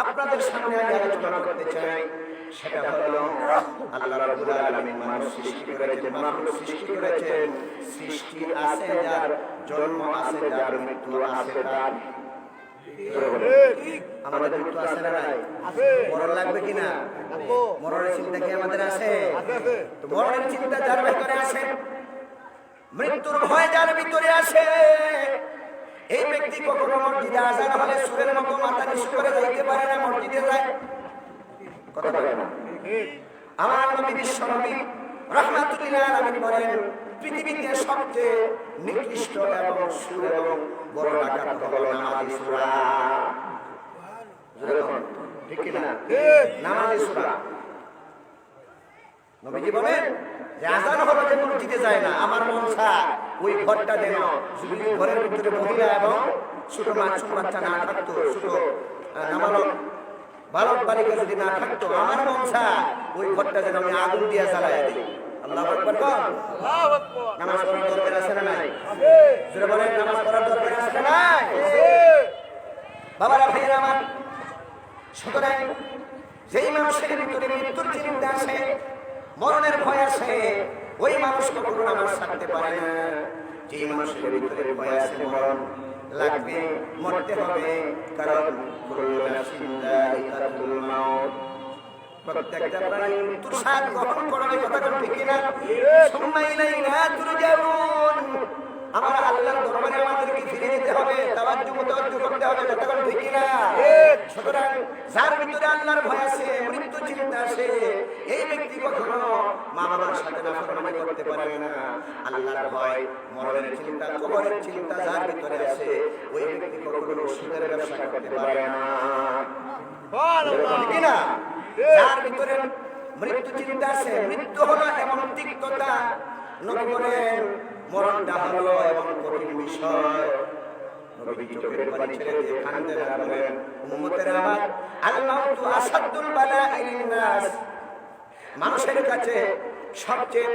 আপনাদের সামনে আমি আলোচনা করতে চাই সেটা হলো আল্লাহ রাব্বুল আলামিন মানুষ সৃষ্টি করেছেন, মাখলুক সৃষ্টি করেছেন। সৃষ্টি আছে যার, জন্ম আছে যার, মৃত্যু আছে তার। আমাদের মৃত্যু আছে না নাই? মরণ লাগবে কিনা? মরণের চিন্তা কি আমাদের আছে? তো মরণের চিন্তা যার ভিতরে আছে, মৃত্যুর ভয় যার ভিতরে আছে, এই ব্যক্তি কখনো মসজিদে আযান হলে সুরের মতো মাথা নিচু করে যাইতে পারে না, মসজিদে যায়। কথা বলে না। আমার নবী বিশ্বনবী রাহমাতুল লিল আলামিন বলেন, পৃথিবীতে সবচেয়ে নিকৃষ্ট এবং সুর এবং বড় ডাকাত হলো নামাজি সূরা। ঠিক কি না? নামাজি সূরা। নবীজি বলেন যে আযান হলো যে মসজিদে যায় না, আমার মন চায় ওই ঘরটা যেন, যদি ঘরের ভিতরে মহিলা এবং ছোট মাসুম বাচ্চা না থাকতো, ছোট নাবালক বালক বালিকা যদি না থাকতো, আমার মন চায় ওই ঘরটা যেন আমি আগুন দিয়ে জ্বালায় দিই। আল্লাহু আকবার। আল্লাহু আকবার। নামাজ পড়ার দরকার আছে না নাই? জোরে বলেন, নামাজ পড়ার দরকার আছে না নাই? বাবারা ভাইরা আমার, সুতরাং যেই মানুষের ভিতরে মৃত্যুর চিন্তা আছে, মরণের ভয় আছে, ওই মানুষ কখনো নামাজ ছাড়তে পারে না। যেই মানুষের ভিতরে ভয় আছে মরণ লাগবে, মরতে হবে, কারণ কুল্লু নাফসিন যায়িকাতুল মাউত, প্রত্যেকটা প্রাণী মৃত্যুর স্বাদ গ্রহণ করবে। কথা ঠিক না? সুম্মা ইলাইনা তুরজাউন, আমরা আল্লাহর দরবারে আমাদেরকে ফিরে যেতে হবে, তাওয়াজ্জু মুতাওয়াজ্জু করতে হবে। কথা ঠিক না? সুতরাং যার ভিতরে আল্লাহর ভয় আছে, মৃত্যু চিন্তা আছে, এই ব্যক্তি কখনো মা বাবার সাথে নাফরমানি করতে পারবে না। আল্লাহর ভয়, মরণের চিন্তা, কবরের চিন্তা যার ভিতরে আছে, ওই ব্যক্তি কখনো সুদের ব্যবসা করতে পারে না। ঠিক না? যার ভিতরে মৃত্যু চিন্তা আছে, মৃত্যু হলো এমন তিক্ততা, নবী বলেন মরণটা হলো এমন কঠিন বিষয়। নবী চোখের পানি ছেড়ে দিয়ে কাঁদতে লাগলেন, উম্মতের আমার, আল মাউতু আসাদুল বালাইন নাস, মানুষের কাছে সবচেয়ে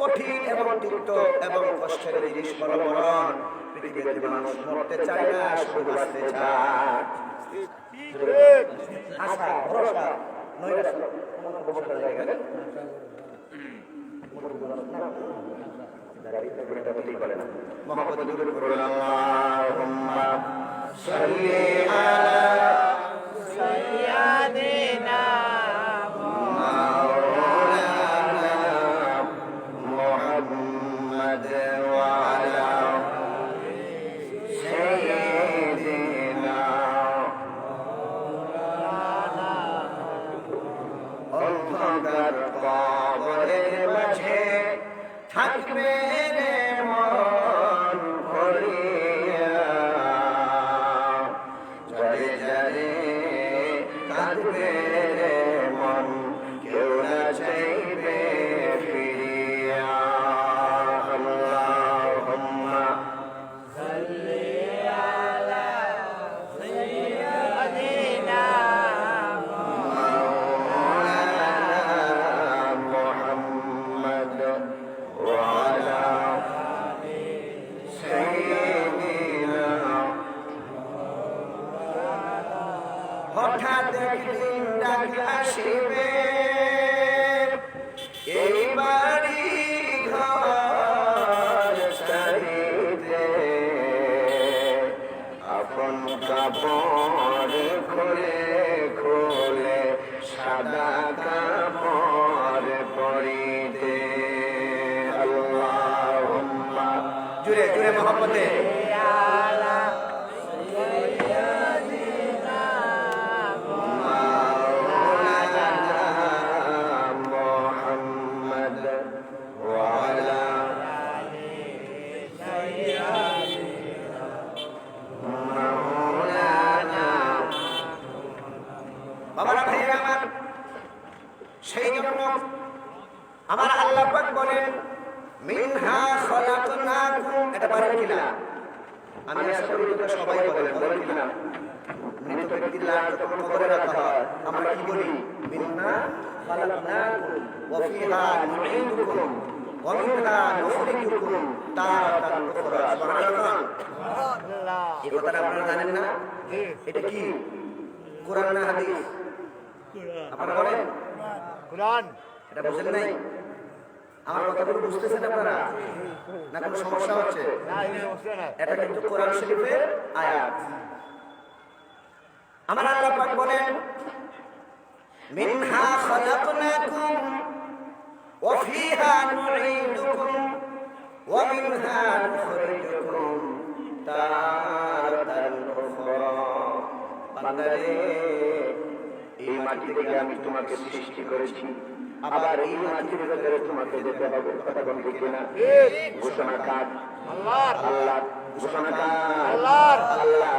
কঠিন এবং তিক্ত এবং কষ্টের জিনিস হলো মরণ। পৃথিবীতে মানুষ মরতে চায় না, শুধু বাঁচতে চায়। আশা, ভরসা, নৈরাশ্য, কোনো ভরসার জায়গা নেই। মোহাম্মদ নবী বলেন, আল্লাহুম্মা সাল্লি আলা সাইয়্যিদিনা মাওলানা মুহাম্মদ ওয়া আলা সাইয়্যিদিনা মাওলানা। অন্ধকার কবরের মাঝে থাকবে রে মন ভরিয়া, জলে জলে কাঁদবে রে মন, কেউ না চাইবে ফিরিয়া। আল্লাহুম্মা সাল্লি আলা সাইয়্যিদিনা মাওলানা মুহাম্মদ ওয়া আলা সাইয়্যিদিনা। হঠাৎ একদিন ডাক আসিবে, এই বাড়ি ঘর ছাড়িতে, আপন কাপড় খুলে খুলে সাদা কাপড় পরিতে। আল্লাহুম্মা, জুড়ে জুড়ে মোহাম্মদে বাবারা ভাইরা আমার, সেই জন্য আমার আল্লাহ পাক বলেন, মিনহা খলাকনাকুম, এটা পারেন কিনা? আমি আশা করি এটা সবাই বলেন, বলেন কিনা? মৃত ব্যক্তির লাশ যখন কবরে রাখা হয়, আমরা কি বলি? মিনহা খলাকনাকুম ওয়া ফিহা নুঈদুকুম ومنها نخرجكم تارة أخرى সুবহানাল্লাহ এই কথাটা আপনারা জানেন না এটা কি কোরআন না হাদিস আপনারা বলেন কুরআন এটা বুঝেন নাই আমার কথাগুলো বুঝতেছেন আপনারা না কোনো সমস্যা হচ্ছে না এই সমস্যা না এটা কিন্তু কোরআন শরীফের আয়াত আমার আল্লাহ পাক বলেন মিনহা খালাকনাকুম ওয়া ফিহা নুঈদুকুম ওয়া মিনহা নুখরিজুকুম তারাতান উখরা বান্দারে এই মাটি থেকে আমি তোমাকে সৃষ্টি করেছি, আবার এই মাটির ভেতরে তোমাকে যেতে হবে। কথা বলতে ঠিক না? ঘোষণা কার? আল্লাহর আল্লাহ। ঘোষণা কার? আল্লাহর। আল্লাহ।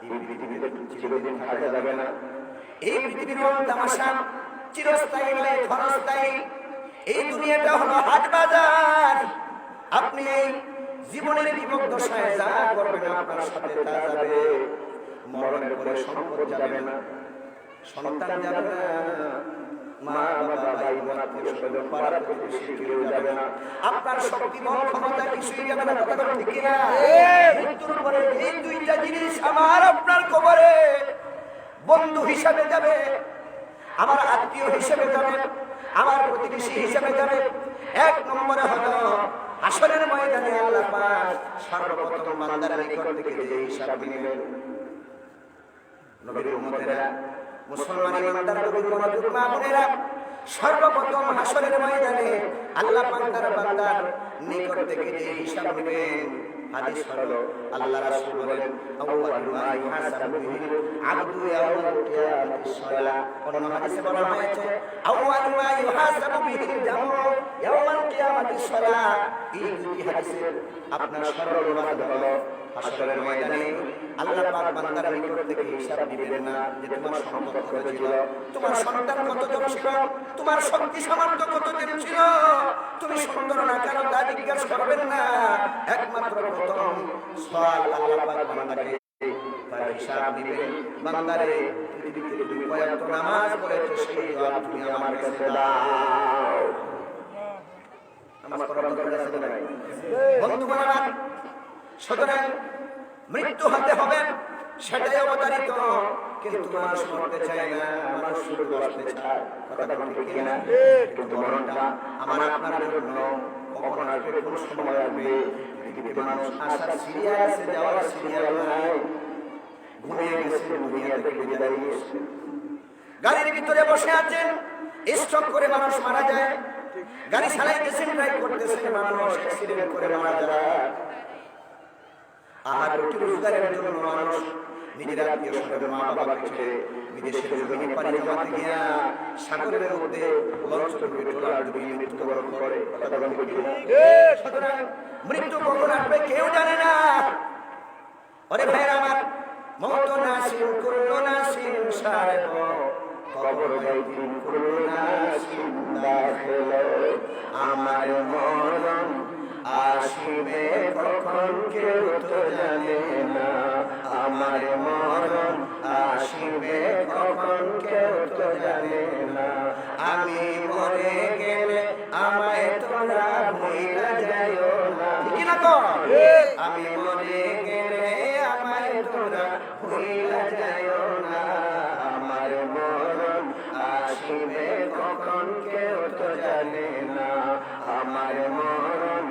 এই পৃথিবীতে চিরদিন থাকা যাবে না। এই পৃথিবীর রং তামাশা চিরস্থায়ী নয় ক্ষণস্থায়ী এই দুনিয়াটা হলো হাট বাজার আপনি এই জীবনের বিপদ দশায় যা করবেন আপনার সাথে তা যাবে মরণের পরে সম্পদ যাবে না সন্তান যাবে না মা বাবা ভাই বোন আত্মীয় স্বজন পাড়া প্রতিবেশী কেউ যাবে না আপনার শক্তি বল ক্ষমতা কিছুই যাবে না কথা ঠিক কি না মৃত্যুর পরে এই দুইটা জিনিস আমার আপনার কবরে বন্ধু হিসাবে যাবে আমার আত্মীয় হিসেবে যাবে আমার প্রতিবেশী হিসেবে যাবে এক নম্বরে হলো হাসরের ময়দানে আল্লাহ পাক সর্বপ্রথম বান্দার নিকট থেকে যে হিসাব নেবেন নবীর উম্মতেরা মুসলমান ইমানদার নবীর মনোযোগ মা বোনেরা সর্বপ্রথম হাসরের ময়দানে আল্লাহ পাক তার বান্দার নিকট থেকে যে হিসাব নেবেন হাদিস হলো আল্লাহ রাসূল বলেন আউয়ালু মা ইউহাসাবু বিহি আবদু ইয়াউমাল কিয়ামাতিস সালাহ অন্য হাদিসে বলা হয়েছে আউয়ালু মা ইউহাসাবু বিহি জামু ইয়াউমাল কিয়ামাতিস সালাহ এই দুটি হাদিসের আপনার সরল অনুবাদ হলো হাসরের ময়দানে আল্লাহ পাক বান্দার নিকট থেকে হিসাব দিবেন না যে তোমার সম্পদ কত ছিল তোমার সন্তান কতজন ছিল তোমার শক্তি সামর্থ্য কতজন ছিল তুমি সুন্দর না কেন তা জিজ্ঞাসা করবেন না একমাত্র প্রথম সওয়াল আল্লাহ পাক বান্দাকে তার হিসাব দিবেন বান্দারে পৃথিবীতে তুমি কয়েকটা নামাজ পড়েছো সেই জবাব তুমি আমার কাছে দাও নামাজ পড়ার দরকার আছে না বন্ধুগণ আমার সুতরাং মৃত্যু হতে হবে সেটাই অবতারিত কিন্তু মানুষ মরতে চায় না মানুষ শুধু বাঁচতে চায় কথা ঠিক না কিন্তু মরণটা আমার আপনার জন্য কখন আসবে কোন সময় আসবে পৃথিবীতে মানুষ আসার সিরিয়াল আছে যাওয়ার সিরিয়াল নাই ঘুমিয়ে গেছে দুনিয়া থেকে বিদায় নিয়েছে গাড়ির ভিতরে বসে আছেন স্ট্রোক করে মানুষ মারা যায় গাড়ি চালাইতেছেন ড্রাইভ করতেছেন মানুষ অ্যাক্সিডেন্ট করে মারা যায় আহার রুটি রোজগারের জন্য মানুষ নিজের আত্মীয় স্বজন মা বাবাকে ছেড়ে বিদেশের জমিনে পানি জমাতে গিয়া সাগরের মধ্যে লঞ্চ ডুবে ট্রলার ডুবে মৃত্যুবরণ করে সুতরাং মৃত্যু কখন আসবে কেউ জানে না আরে ভাইরা আমার মওত নাসিন কুল্লু নাসিন সাহেব কবর গাইতিন কুল্লু নাসিন দাখিল আমার মরণ আসিবে কখন কেউ তো জানে না আমার মরণ আসিবে কখন কেউ তো জানে না আমি মরে গেলে আমায় তোমরা ভুইলা যাইও না ঠিক না তো আমি মরে গেলে আমায় তোমরা ভুইলা যাইও না আমার মরণ আসিবে কখন কেউ তো জানে না আমার মরণ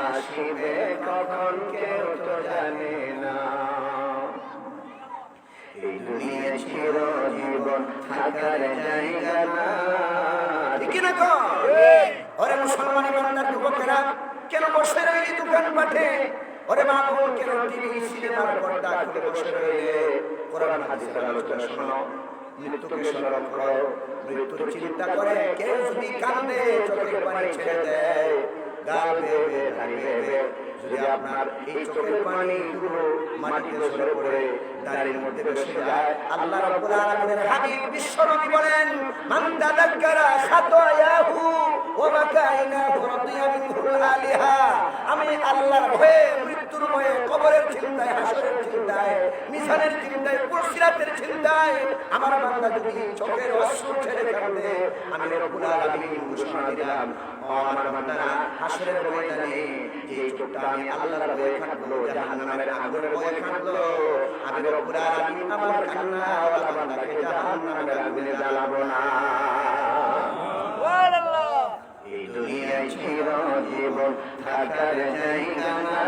আসিবে কখন কেউ তো জানে না এই দুনিয়া চিরজীবন থাকার জায়গা না ঠিক না তো ওরে মুসলমান ইমানদার যুবকেরা কেন বসে রইলি দোকান পাঠে ওরে মা বোন কেন টিভি সিনেমার পর্দা খুলে বসে রইলে কোরআন হাদিসের আলোচনা শোনো মৃত্যুকে স্মরণ করো মৃত্যুর চিন্তা করে কেউ যদি কান্দে চোখের পানি ছেড়ে দেয় গাল বেয়ে দাঁড়িয়ে যদি আপনার এই চোখের পানি গুলো মাটিতে ঝরে পড়ে দাঁড়ির মধ্যে বসে যায় আল্লাহ রাব্বুল আলামিনের হাবিব বিশ্বনবী বলেন মান তাযাক্কারা খাতায়াহু ওয়া বাকাইনাহু রাদিয়া মিনহুল আলিহা আমি আল্লাহর ভয়ে মৃত্যুর ভয়ে কবরের চিন্তায় হাসরের চিন্তায় মিশানের চিন্তায়, পুরসিরাতের চিন্তায় আমার বান্দা যদি চোখের অশ্রু ছেড়ে কাঁদে, আমি রব্বুল আলামিন ঘোষণা দিলাম, ও আমার বান্দারা, হাসরের ময়দানে যে চোখটা আমি আল্লাহর ভয়ে কাঁদলো, জাহান্নামের আগুনের ভয়ে কাঁদলো, আমি রব্বুল আলামিন আমার কান্নাওয়ালা বান্দাকে জাহান্নামের আগুনে জ্বালাবো না। এই দুনিয়ায় চিরজীবন থাকার জায়গা না,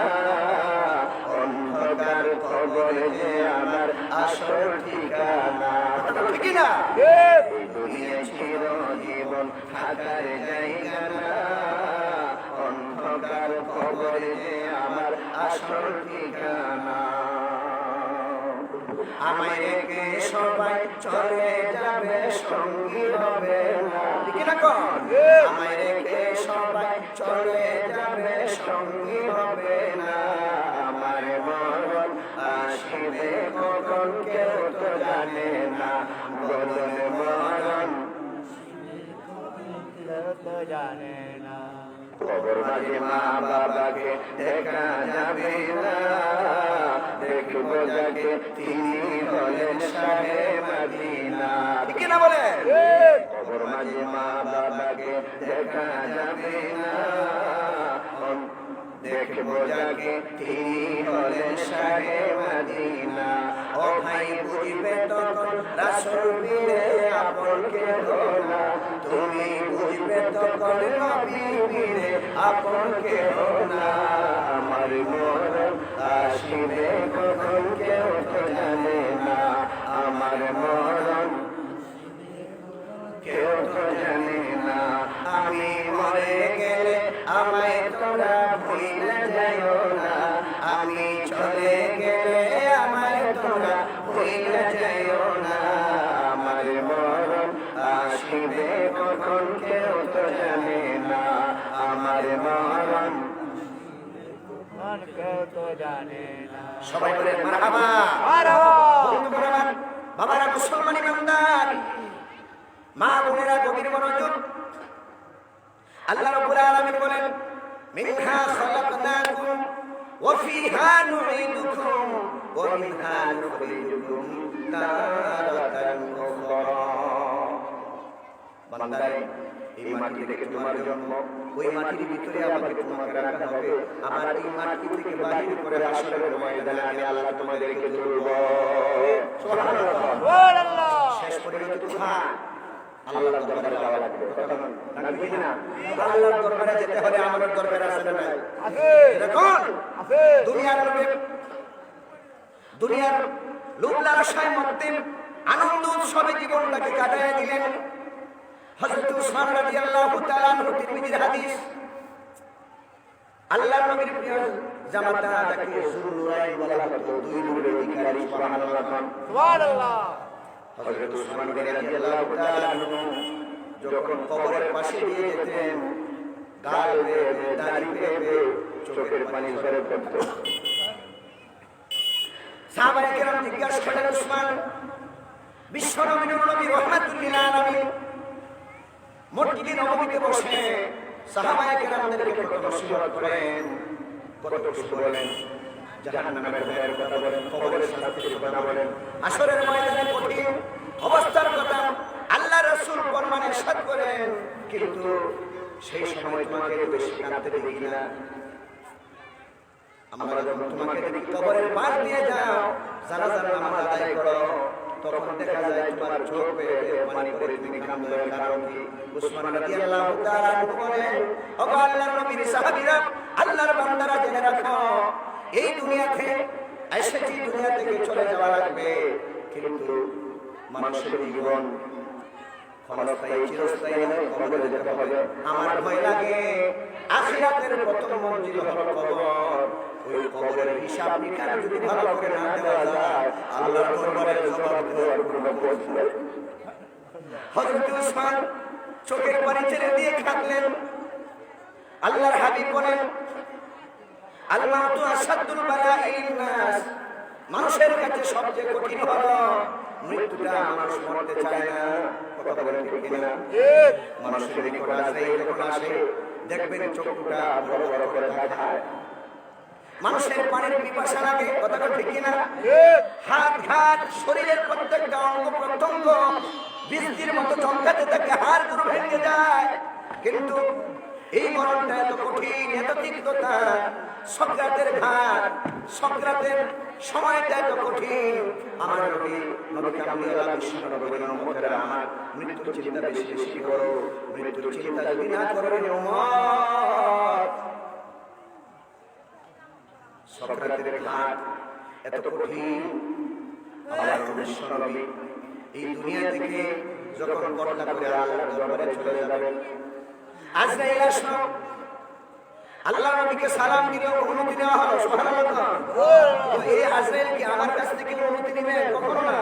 অন্ধকার কবরে যে আমার আসল ঠিকানা। ঠিক না? এই দুনিয়ায় চিরজীবন থাকার জায়গা না, অন্ধকার কবরে যে আমার আসল ঠিকানা। আমায় রেখে সবাই চলে যাবে, সঙ্গী হবে না। ঠিক না কর? আমায় রেখে সবাই চলে যাবে, সঙ্গী হবে না। আমার মরণ আসিবে কখন কেউ তো জানে না, বলুন মরণ তো জানে না। কবর মাঝে মা বাবাকে দেখা যাবে না, দেখবো যাকে তিনি হলেন শাহে মদিনা। ঠিক না বলে? কবর মাঝে মা বাবাকে দেখা যাবে না, দেখবো যাকে তিনি হলেন শাহে মদিনা। ও ভাই বুঝবে তখন রাসূল বিনে আপন কেহ না, তুমি বুঝবে তখন নবী বিনে আপন কেহ না। আমার মরণ আসিবে কখন কেউ তো জানে না, আমার মরণ কেউ তো জানে না। আমি মরে গেলে আমায় তোমরা ভুলে যাইও না, আমি চলে গেলে আমায় তোমরা ভুলে যাইও না। আমার মরণ আসিবে কখন কেউ তো জানে না, আমার মরণ কেউ তো জানে না। সবাই বলে মারহাবা। বাবারা, মুসলমান ইমানদার, মা বোনেরা, গভীর মনোযোগ। আল্লাহ রাব্বুল আলামিন বলেন, মিনহা খালাকনাকুম ওয়া ফিহা নুঈদুকুম ওয়া মিনহা নুখরিজুকুম তারাতান উখরা। বান্দারে, এই মাটি থেকে তোমার জন্ম, ওই মাটির ভিতরে আমাকে তোমাকে রাখা হবে, আবার এই মাটি থেকে বাহির করে হাসরের ময়দানে আমি আল্লাহ তোমাদেরকে তুলব। সুবহানাল্লাহ। শেষ পর্যন্ত কোথায়? আল্লাহর দরবারে যাওয়া লাগবে। লাগবে কি না? আল্লাহর দরবারে যেতে হলে আমাদের দরকার আছে না নাই? আছে। দেখুন, আছে। দুনিয়ার লোভ লালসায় মধ্যে আনন্দ উৎসবে জীবনটাকে কাটায় দিলেন। হযরত উসমান রাদিয়াল্লাহু তাআলা আনহু, তিরমিজির হাদিস। আল্লাহর নবীর প্রিয় জামাতা যাকে যুলনুরাইন বলা হতো, দুই নূরের অধিকারী। সুবহানাল্লাহ। সুবহানাল্লাহ। হযরত উসমান রাদিয়াল্লাহু তাআলা আনহু যখন কবরের পাশে দিয়ে যেতেন, গাল বেয়ে দাড়ি বেয়ে চোখের পানি ঝরে পড়ত। সাহাবায়ে কেরাম জিজ্ঞাসা করলেন, উসমান, বিশ্ব নবীর নবী রাহমাতুল লিল আলামিন মসজিদে নববীতে বসে সাহাবায়ে কেরামদেরকে কত নসিহত করেন, কত কিছু বলেন, জাহান্নামের ভয়ের কথা বলেন, কবরের শাস্তির কথা বলেন, আসরের ময়দানে কঠিন অবস্থার কথা আল্লাহ রাসূল ফরমানে ইরশাদ করেন। কিন্তু সেই সময় তোমাকে বেশি কাঁদতে দেখি না। আমরা যখন তোমাকে দেখি কবরের পাশ দিয়ে যাও, জানাজার নামাজ আদায় করো, তখন দেখা যায় তোমার চোখ বেয়ে পানি পড়ে, তুমি কাঁদো। কারণ কি? উসমান রাদিয়াল্লাহু তাআলা আনহু বলেন, ও আল্লাহর নবীর সাহাবীরা, আল্লাহর বান্দারা, জেনে রাখো, এই দুনিয়াতে এসেছি, দুনিয়া থেকে চলে যাওয়া লাগবে, কিন্তু মানুষের জীবন ক্ষণস্থায়ী, চিরস্থায়ী নয়, কবরে যেতে হবে। আমার ভয় লাগে আখিরাতের প্রথম মঞ্জিল হলো কবর। ওই কবরের হিসাব নিকাশ যদি ভালো করে না দেওয়া যায়, আল্লাহর দরবারে জবাব দেওয়ার কোনো পথ নেই। হযরত উসমান চোখের পানি ছেড়ে দিয়ে কাঁদলেন। আল্লাহর হাবিব বলেন, আল মাউতু আসাদুল বালাইন নাস, মানুষের কাছে সবচেয়ে কঠিন হলো মৃত্যুটা। মানুষ মরতে চায় না, কথা বলেন ঠিক কিনা? মানুষের নিকট আসে, যখন আসে দেখবেন চোখটা বড় বড় করে দেখায়, মানুষের পানির পিপাসা লাগে, কথাটা ঠিক কিনা? হাত ঘাট শরীরের প্রত্যেকটা অঙ্গ প্রত্যঙ্গ বৃষ্টির মতো চমকাতে থাকে, হাড়গুলো ভেঙে যায়। কিন্তু এই মরণটা এত কঠিন, এত তিক্ততা, সক্রাতের ঘাট, সক্রাতের সময়টা এত কঠিন। আমার নবী কামলিওয়ালা বিশ্বনবীর উম্মতেরা, আমার মৃত্যুর চিন্তা বেশি বেশি করো। মৃত্যুর চিন্তা যদি না করবেন উম্মত, সক্রাতের ঘাট এত কঠিন। আমার বিশ্বনবী এই দুনিয়া থেকে যখন পর্দা করে আল্লাহর দরবারে চলে যাবেন, আজরাইল আসলো, আল্লাহ নবীকে সালাম দিলে অনুমতি দেওয়া হলো, সুবহানাল্লাহ। এই আজরাইল কি আমার কাছ থেকে অনুমতি নেবেন? কখনো না।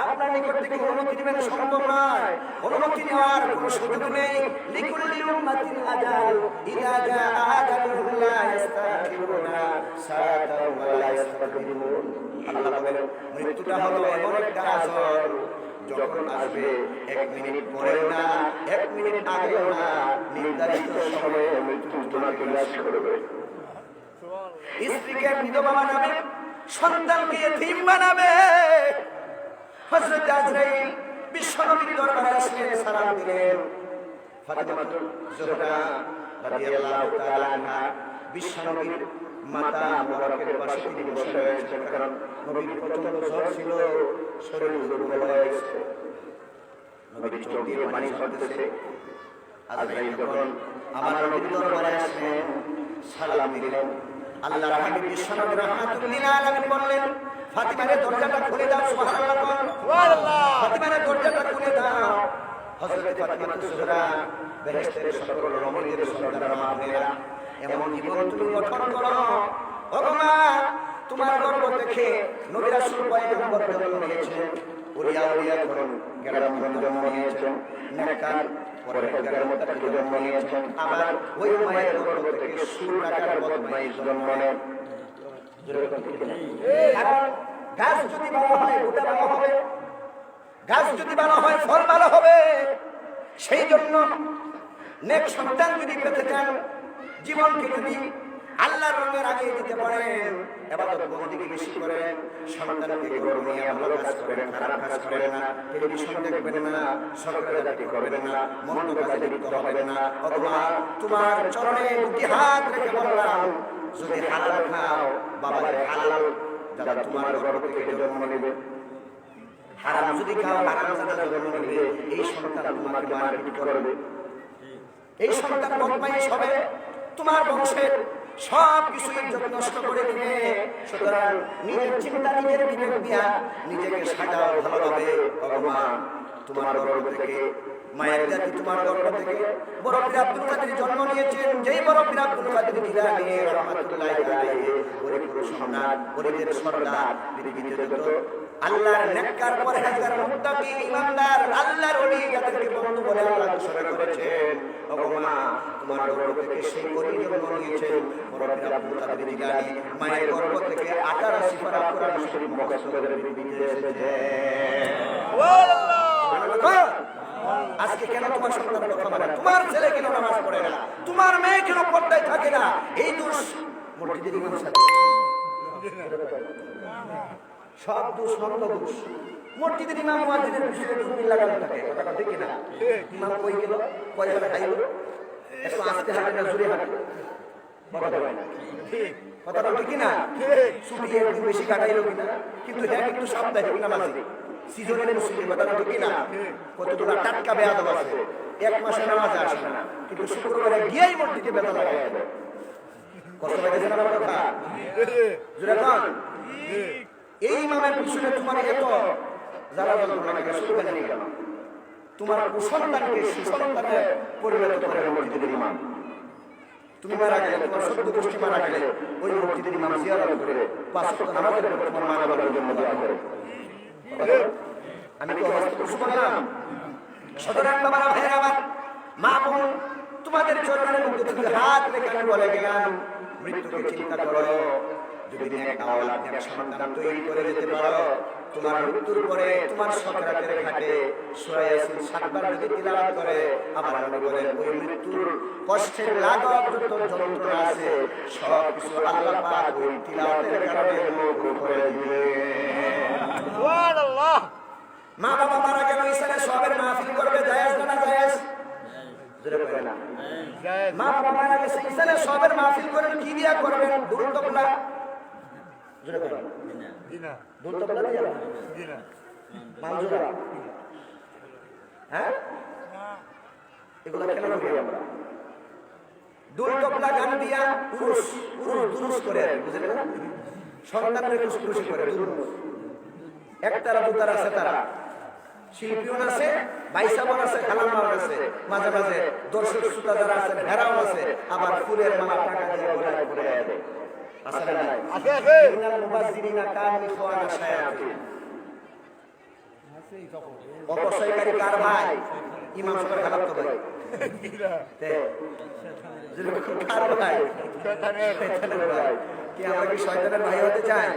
আপনার নিকট থেকে অনুমতি নেবেন সম্ভব নয়। অনুমতি নেওয়ার কোনো সুযোগ নেই। লিকুল্লি উম্মাতিন আজাল, ইযা জাআ আজালুহুম লা ইস্তাখিরুনা সাআতাও ওয়া লা ইস্তাকদিমুন। আল্লাহ বলেন, মৃত্যুটা হলো এমন একটা আজল, যখন আসবে 1 মিনিট পরেও না, 1 মিনিট আগেও না, নির্ধারিত সময়ে মৃত্যু তোমাকে গ্রাস করবে। স্ত্রীকে বিধবা বানাবে, সন্তানকে এতিম বানাবে। হযরত আজরাইল বিশ্বনবীর দরবারে আসলেন, সালাম দিলেন। ফাতিমাতুল জোহরা রাদিয়াল্লাহু তাআলা আনহা বিশ্বনবীর মাতা মুবারকের পাশে তিনি বসে রয়েছেন, কারণ নবীর প্রচন্ড জ্বর ছিল, শরীর দুর্বল হয়ে গেছে। নবীর চোখ দিয়ে পানি ঝরতেছে। আজরাইল যখন আমার নবীর দরবারে আসলেন, সালাম দিলেন। আল্লাহর হাবিব বিশ্বনবী রাহমাতুল লিল আলামিন বললেন, ফাতিমার দরজাটা খুলে দাও। সুবহানাল্লাহ, সুবহানাল্লাহ। ফাতিমার দরজাটা খুলে দাও। হযরত ফাতিমাতুল জোহরা বেহেশতের সকল রমণীদের সর্দার মা বোনেরা, এমন জীবন তুমি গঠন করো। ওগো মা, তোমার গর্ভ থেকে নবী রাসূল পয়গম্বর জন্ম নিয়েছেন, ওলিয়া ওলিয়া করুন গ্রামগণ জন্ম নিয়েছেন, নেককার পরহেজগার মুত্তাকি জন্ম নিয়েছেন। আবার ওই মায়ের গর্ভ থেকে সুরাকার বদমাইশ জন্ম নেন। কারণ গাছ যদি ভালো হয় ওটা ভালো হবে, গাছ যদি ভালো হয় ফল ভালো হবে। সেই জন্য নেক সন্তান যদি পেতে চান, জীবনকে যদি আল্লাহর রঙের আগে দিতে পারেন, ইবাদত বন্দেগী বেশি করেন, সন্তানকে গর্ব নিয়ে ভালো কাজ করেন, খারাপ কাজ করেন না, টেলিভিশন দেখবেন না, সরকারি করবেন না, মন্দ কাজে লিপ্ত হবেন না। অথবা তোমার চরণে দুটি হাত রেখে বললাম, যদি হালাল খাও, বাবার হালাল যারা তোমার গর্ভ থেকে জন্ম নেবে, হারাম যদি খাও, হারাম যারা জন্ম নেবে, এই সন্তান তোমাকে মারপিট করবে, এই সন্তান বদমাইশ হবে, তোমার বংশের সব কিছুই নষ্ট করে দিবে। সুতরাং নিজের চিন্তা নিজের বিবেক দিয়া নিজেকে সাজাও ভালোভাবে। ভগবান তোমার গর্ভ থেকে, মায়ের জাতি তোমার গর্ভ থেকে বড় পীর আব্দুল কাদের জন্ম নিয়েছেন। যেই বড় পীর আব্দুল কাদের জিলানী রাহমাতুল্লাহি আলাইহি, ওই পুরুষ সম্রাট, ওদের সর্দার, পৃথিবীতে যত আল্লাহর নেককার পরহেজগার মুত্তাকি ইমানদার আল্লাহর ওলি যাদেরকে বন্ধু বলে আল্লাহ ঘোষণা করেছেন, ভগবান তোমার গর্ভ থেকে সেই ওলি জন্ম নিয়েছেন বড় পীর আব্দুল কাদের জিলানী। মায়ের গর্ভ থেকে 18 সিফারা কোরআন শরীফ মুখস্থ করে পৃথিবীতে এসেছে। সুবহানাল্লাহ। আজকে কেন তোমার সন্তান কথা বলে, তোমার ছেলে কেন নামাজ পড়ে না, তোমার মেয়ে কেন পর্দায় থাকে না, এই দোষ মসজিদের ইমামের সাথে। সব দোষ মন্দ দোষ। মসজিদের ইমাম মুয়াজ্জিনের পিছনে দুর্বিল লাগানো থাকে, কথাটা ঠিক না? ইমাম কই গেল, কয় বেলা খাইল, একটু আস্তে হাঁটে না জোরে হাঁটে, কথাটা ঠিক না? ছুটি একটু বেশি কাটাইল কিনা, কিন্তু হ্যাঁ একটু সাপ্তাহিক নামাজি সিজনের মুসলিম, কথাটা ঠিক না? কতগুলো টাটকা বেয়াদব আছে, 1 মাসে নামাজে আসে না, কিন্তু শুক্রবারে গিয়েই মসজিদে বেতন লাগাই দেয়। কষ্ট পাইতেছে না আমার কথা? জোরে কন। এই ইমামের পিছনে তোমার এত যারা যন্ত্রণা শুরু করে নিয়ে গেল, তোমার কুসন্তানকে সুসন্তানে পরিণত করে মসজিদের ইমাম। তুমি মারা গেলে, তোমার 14 গোষ্ঠী মারা গেলে, ওই মসজিদের ইমাম জিয়ারত করে 5 ওয়াক্ত নামাজের পর তোমার মা বাবার জন্য দোয়া করে। আমি কি অবস্থা শুনলাম? সুতরাং বাবারা ভাইরা আমার, মা বোন, তোমাদের চরণের মধ্যে তুমি হাত রেখে আমি বলে গেলাম, মৃত্যুকে চিন্তা করো। যদি নেক আওলাদ নেক সন্তান তৈরি করে যেতে পারো, তোমার মৃত্যুর পরে তোমার সাকরাতের ঘাটে সূরা ইয়াসিন 7 বার যদি তিলাওয়াত করে, আবার নবী বলেন ওই মৃত্যুর কষ্টের লাঘব যত যন্ত্রণা আছে সব কিছু আল্লাহ পাক ওই তিলাওয়াতের কারণে মওকুফ করে দিবেন। সুবহানাল্লাহ। মা বাবা মারা গেল ইসলামে সবের মাহফিল করবে, জায়েজ না জায়েজ? জোরে বলেন না। জায়েজ। মা বাবা মারা গেছে ইসলামে সবের মাহফিল করেন, কি দিয়া করবেন? দুল তবলা। জোরে বলেন। দিনা দুল তবলা দিয়া? দিনা মানজুরা। হ্যাঁ, এগুলো কেন করি আমরা? দুল তবলা গান দিয়া পুরুষ দুরুস করে, বুঝলেন না? সন্তানের খুশি করে দুরুস। একতারা দুতারা আছে, তারা শিল্পীও আছে, বাইসাবন আছে, খালামাও আছে, মাঝে মাঝে দর্শক শ্রোতা যারা আছে ভেড়াও আছে, আবার ফুলের মালা টাকা দিয়ে ওগুলাই করে দেয়। আছে না নাই? আছে আছে। ইন্নাল মুবাজ্জিরিনা কানু ইখওয়ানা শায়াতিন। অপচয়কারী কার ভাই? ইমাম সাহেবের খালাতো ভাই। দিনা তে যেরকম কার ভাই? শয়তানের শয়তানের ভাই। কি আমরা কি শয়তানের ভাই হতে চাই?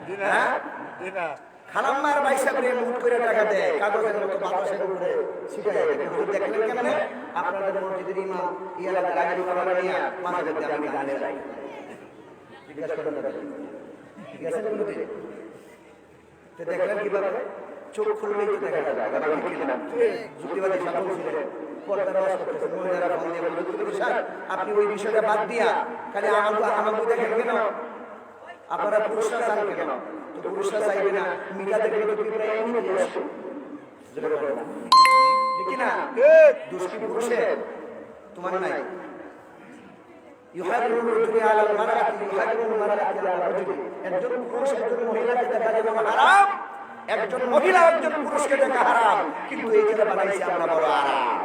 দিনা হ্যাঁ? দিনা খালাম্মার বাইসা করে মুট করে টাকা দেয়, কাগজের মতো বাতাসের উপরে ছিটায় দেয়। হুজুর দেখলেন কেমনে? আপনাদের মসজিদের ইমাম ইয়ালা গাড়ি করা নিয়ে মাঝে মধ্যে আমি গানে যাই। জিজ্ঞাসা করেন না, ঠিক আছে বলতে? তো দেখলেন কিভাবে? চোখ খুললেই তো দেখা যায়, কথা বলি কি না? যুক্তিবাদী সাধু ছিলেন, পর্দার আওয়াজ করতেছেন, মহিলারা ফোন দিয়ে বলে, যুক্তিবাদী সাহেব, আপনি ওই বিষয়টা বাদ দিয়া খালি আমাকে দেখেন কেন? আপনারা পুরুষরা চান কেন? তো পুরুষরা চাইবে না, মিলা দেখলে তো পিঁপড়া এমনি দিয়ে আসে। ঠিক না? দুষ্টি পুরুষের তোমার নাই। ইউহারিমুর রাজুলি আলাল মারআতি ইউহারিমুল মারআতি আলা রাজুলি। একজন পুরুষ একজন মহিলাকে দেখা যেমন হারাম, একজন মহিলা একজন পুরুষকে দেখা হারাম, কিন্তু এইটা বানাইছে আমরা বড় আরাম।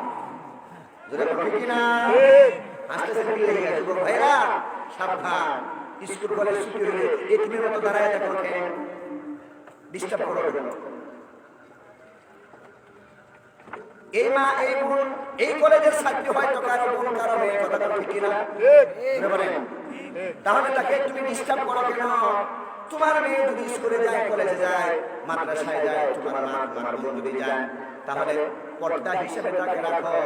জোরে বলো ঠিক না? আস্তে আস্তে মিলে গেছে। যুবক ভাইরা সাবধান, স্কুল কলেজ ছুটি হলে এতিমের মতো দাঁড়ায় থাকো, ডিস্টার্ব করবে না। এই মা এই বোন এই কলেজের ছাত্রী হয়তো কারো বোন কারো মেয়ে, কথা ঠিক না? তাহলে তাকে তুমি ডিস্টার্ব করো কেন? তোমার মেয়ে যদি স্কুলে যায়, কলেজে যায়, মাদ্রাসায় যায়, তোমার মা তোমার বোন যদি যায়, তাহলে পর্দা হিসেবে তাকে রাখো।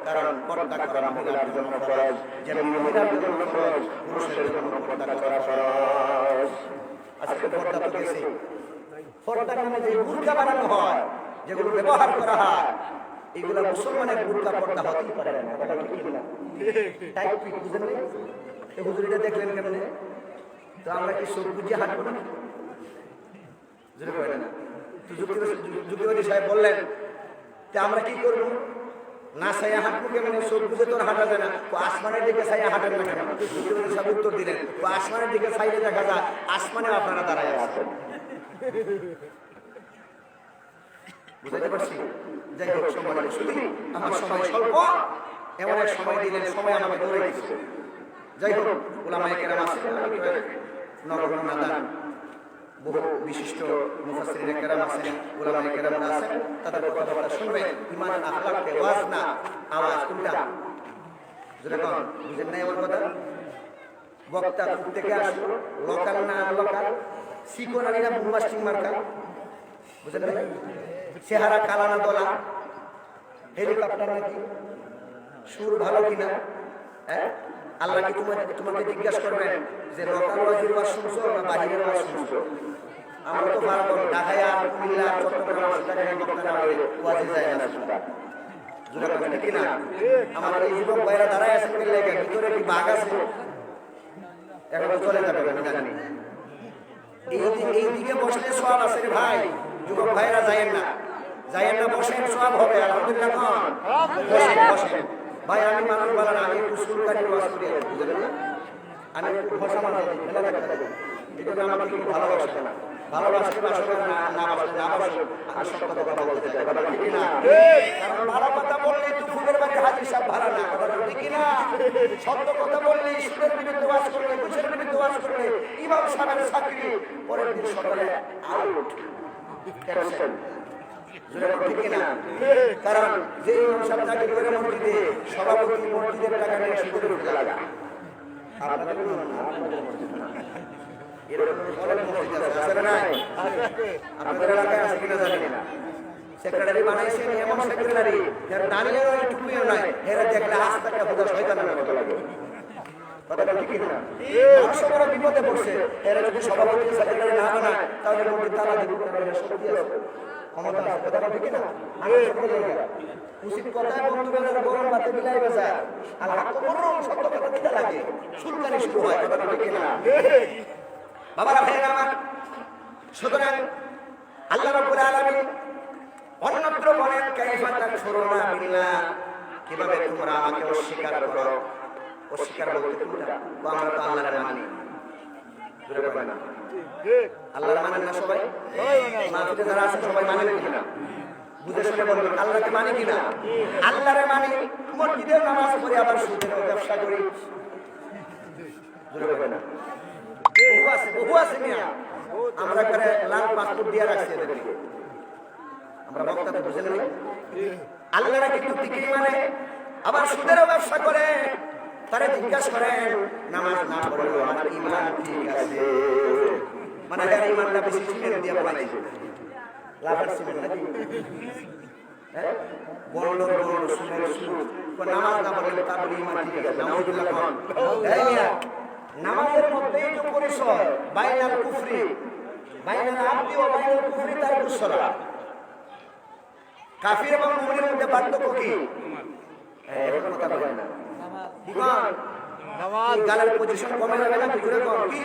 কারণ পর্দা করা মহিলার জন্য ফরজ, যেমন মহিলার জন্য ফরজ, পুরুষের জন্য পর্দা করা ফরজ। আজকে পর্দা তো গেছে, পর্দা নামে যে বুরকা বানানো হয়, যেগুলো ব্যবহার করা হয়, এগুলো মুসলমানের বুরকা পর্দা হতেই পারে না, কথা ঠিক না? তাই কি বুঝেন না? এই হুজুরিটা দেখলেন কেমনে? তো আমরা কি সব বুঝিয়ে হাঁটবো না? যদি করে না তো যুক্তিবাদী সাহেব বললেন যে আমরা কি করবো? না সাইয়া হাঁটবো কেমন? সব বুঝে তোর হাঁটা যায় না, ও আসমানের দিকে সাইয়া হাঁটেন না কেন? যুক্তিবাদী সাহেব উত্তর দিলেন, ও আসমানের দিকে সাইডে দেখা যায়, আসমানে আপনারা দাঁড়ায় আছেন। বুঝতে পারছি? যাই হোক, সময় শুধু আমার সময় স্বল্প, এমন এক সময় দিলেন, সময় আমাকে দৌড়ে দিচ্ছে। যাই হোক, উলামায়ে কেরাম আছেন, নগণ্য নাদান বহু বিশিষ্ট মুফাসসিরিনে কেরাম আছেন, উলামায়ে কেরামরা আছেন, তাদের কথাবার্তা শুনবেন। ঈমান আখলাককে ওয়াজ না আওয়াজ, কোনটা? যেটা কোন বুঝেন না আমার কথা? বক্তা থেকে আসলো, লোকাল না লোকাল, সিকোনারি না বুমাস্টিং মার্কা, বুঝেন না? চেহারা কালা না দলা, হেলিকপ্টার নাকি, সুর ভালো কিনা? হ্যাঁ, আল্লাহ কি তোমাকে জিজ্ঞাসা করবেন যে লোকাল ওয়াজির ওয়াজ শুনছো না বাহিরের ওয়াজ শুনছো? আমরা তো ভালো ঢাকায় আর কুমিল্লা চট্টগ্রাম সেখানে বক্তা না হইলে ওয়াজে যায় না শুনতে। জোরে বলেন ঠিক না? আমার এই যুবক ভাইরা দাঁড়ায় আছেন বলে ভিতরে কি বাঘ আছে? এখন চলে যাবে আমি জানি। এই দিকে বসলে সওয়াব আছে রে ভাই, যুবক ভাইরা যায়েন না, বসেন, সওয়াব হবে। আলহামদুলিল্লাহ বসেন বসেন ভাই। আমি মানুষ বলা না, আমি একটু সুরকারি ওয়াজ করি, বুঝলেন না? আমি একটু ভাষা মাঝে ফেলে রাখতে থাকি, এই জন্য আমাকে কেউ ভালোবাসে না। ভালোবাসতে বাসবে না, না বাসবে না বাসবে, আমি সব কথা বলতে চাই, কথা ঠিক না? কারণ ভালো কথা বললে একটু ফুলের বাড়ি হাজির সাহেব ভাড়া না, কথা ঠিক না? সত্য কথা বললে, সুরের বিরুদ্ধে ওয়াজ করলে, ঘুষের বিরুদ্ধে ওয়াজ করলে, ইমাম সাহেবের চাকরি পরের দিন সকালে আউট ক্যান্সেল। ঠিক না? কারণ যে ইমাম সাহেব চাকরি করে মসজিদে, সভাপতি মসজিদের টাকা নিয়ে সুদের উঠে লাগা। আপনাদের এরকম অনেক মসজিদ আছে, আছে না নাই? আপনাদের এলাকায় আছে কিনা জানি না। সেক্রেটারি বানাইছেন এমন সেক্রেটারি যার দাঁড়িয়ে টুকুও নাই, এরা দেখলে আস্তাটা বোঝা শয়তানের মতো লাগে। কথাটা ঠিক না? মানুষ বড় বিপদে পড়ছে, এরা যদি সভাপতি সেক্রেটারি না বানায় তাহলে মধ্যে তারা দিব শক্তি আছে, ক্ষমতা আছে। কথাটা ঠিক না? উচিত কথায় বন্ধুদের গরম ভাতে বিলাই বেজা আর হাত গরম সত্য কথা দিতে লাগে, সুলতানি শুরু হয়। কথাটা ঠিক না? বাবারা ভাইয়েরা আমার, সুতরাং আল্লাহ রাব্বুল আলামিন অন্যত্র বলেন কাইফা তাকফুরুনা বিল্লাহ, কিভাবে তোমরা আমাকে অস্বীকার করো। অস্বীকার বলতে কোনটা? আমরা তো আল্লাহর মানি। জোরে বলেন না, আল্লাহর মানেন না সবাই? মাহফিলে যারা আছে সবাই মানেন কিনা? বুঝে শুনে বলবেন আল্লাহকে মানি কিনা? আল্লাহরে মানি, মসজিদে নামাজ পড়ি, আবার সুদের ব্যবসা করি। জোরে বলেন না, বহু আছে মিয়া। আমরা করে লাল পাসপোর্ট দিয়ে রাখছি এদেরকে। আমরা বক্তা তো বুঝে নেই, আল্লাহরা কিন্তু ঠিকই মানে, আবার সুদেরও ব্যবসা করে। তারা জিজ্ঞাসা করেন নামাজ না পড়লেও আমার ঈমান ঠিক আছে, মানে এর ঈমানটা বেশি সিমেন্ট দিয়ে বানাইছে, লাফার সিমেন্ট নাকি? হ্যাঁ, বড় সুদের সুদ। নামাজ না পড়লে তার ঈমান ঠিক আছে, নাউজুবিল্লাহ কোন? এই মিয়া, নামাজের মধ্যেই তো পরিচয় বাইনাল কুফরি, বাইনাল আবদি ওয়া বাইনাল কুফরি তারকুস সালাহ। কাফির এবং মুমিনের মধ্যে পার্থক্য কি? এখন কথা বলেন না। বিমান নামাজ গালের পজিশন কমে যাবে না, ঘুরে কম কি?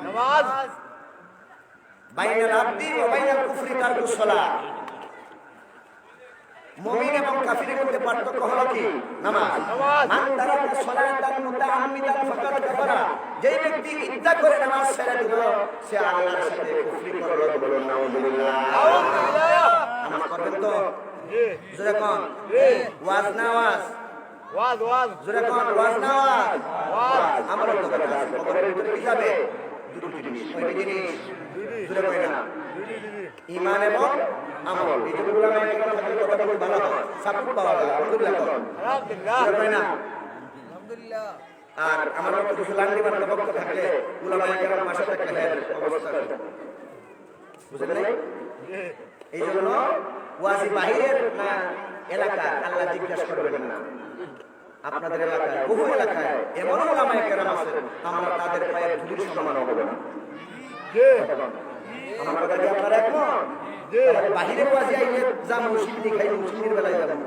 নামাজ বাইনাল আবদি ওয়া বাইনাল কুফরি তারকুস সালাহ। মুমিন এবং কাফিরের মধ্যে পার্থক্য হলো কি? নামাজ। মান তারাকা সালাতান মুতাআম্মিদান ফাকাদ কাফারা, যেই ব্যক্তি ইচ্ছা করে নামাজ ছেড়ে দিল সে আল্লাহর সাথে কুফরি করলো। বলুন নাউযুবিল্লাহ। নাউযুবিল্লাহ। নামাজ পড়বেন তো? জোরে কোন? ওয়াজ না ওয়াজ? ওয়াজ ওয়াজ। জোরে কোন? ওয়াজ না ওয়াজ? ওয়াজ। আমার তো কথা আছে, খবরের ভিতরে কি যাবে? দুটো জিনিস। ওই জিনিস জোরে কই না? ঈমান এবং আমল। এই দুটোগুলো আমি একবার থাকলে কথা বলতে ভালো হয়, সাপোর্ট পাওয়া যায়। আলহামদুলিল্লাহ কোন? আলহামদুলিল্লাহ। জোরে কই না? আলহামদুলিল্লাহ। আর আমার মতো কিছু লাঙ্গি মার্কা বক্তা থাকলে উলামায়ে কেরাম পাশে থাকলে হের অবস্থা বুঝলেন নাই? এই জন্য ওয়াজি বাহিরের না এলাকা আল্লাহ জিজ্ঞাসা করবেন না। আপনাদের এলাকায় বহু এলাকায় এমন উলামায়ে কেরাম আছেন আমরা তাদের পায়ে ধুলির সমান হব না। আমার কথা আপনারা একমত? বাহিরের ওয়াজি আইলে যা মুসলিম খাই মুসলিমের বেলায় যাবেন,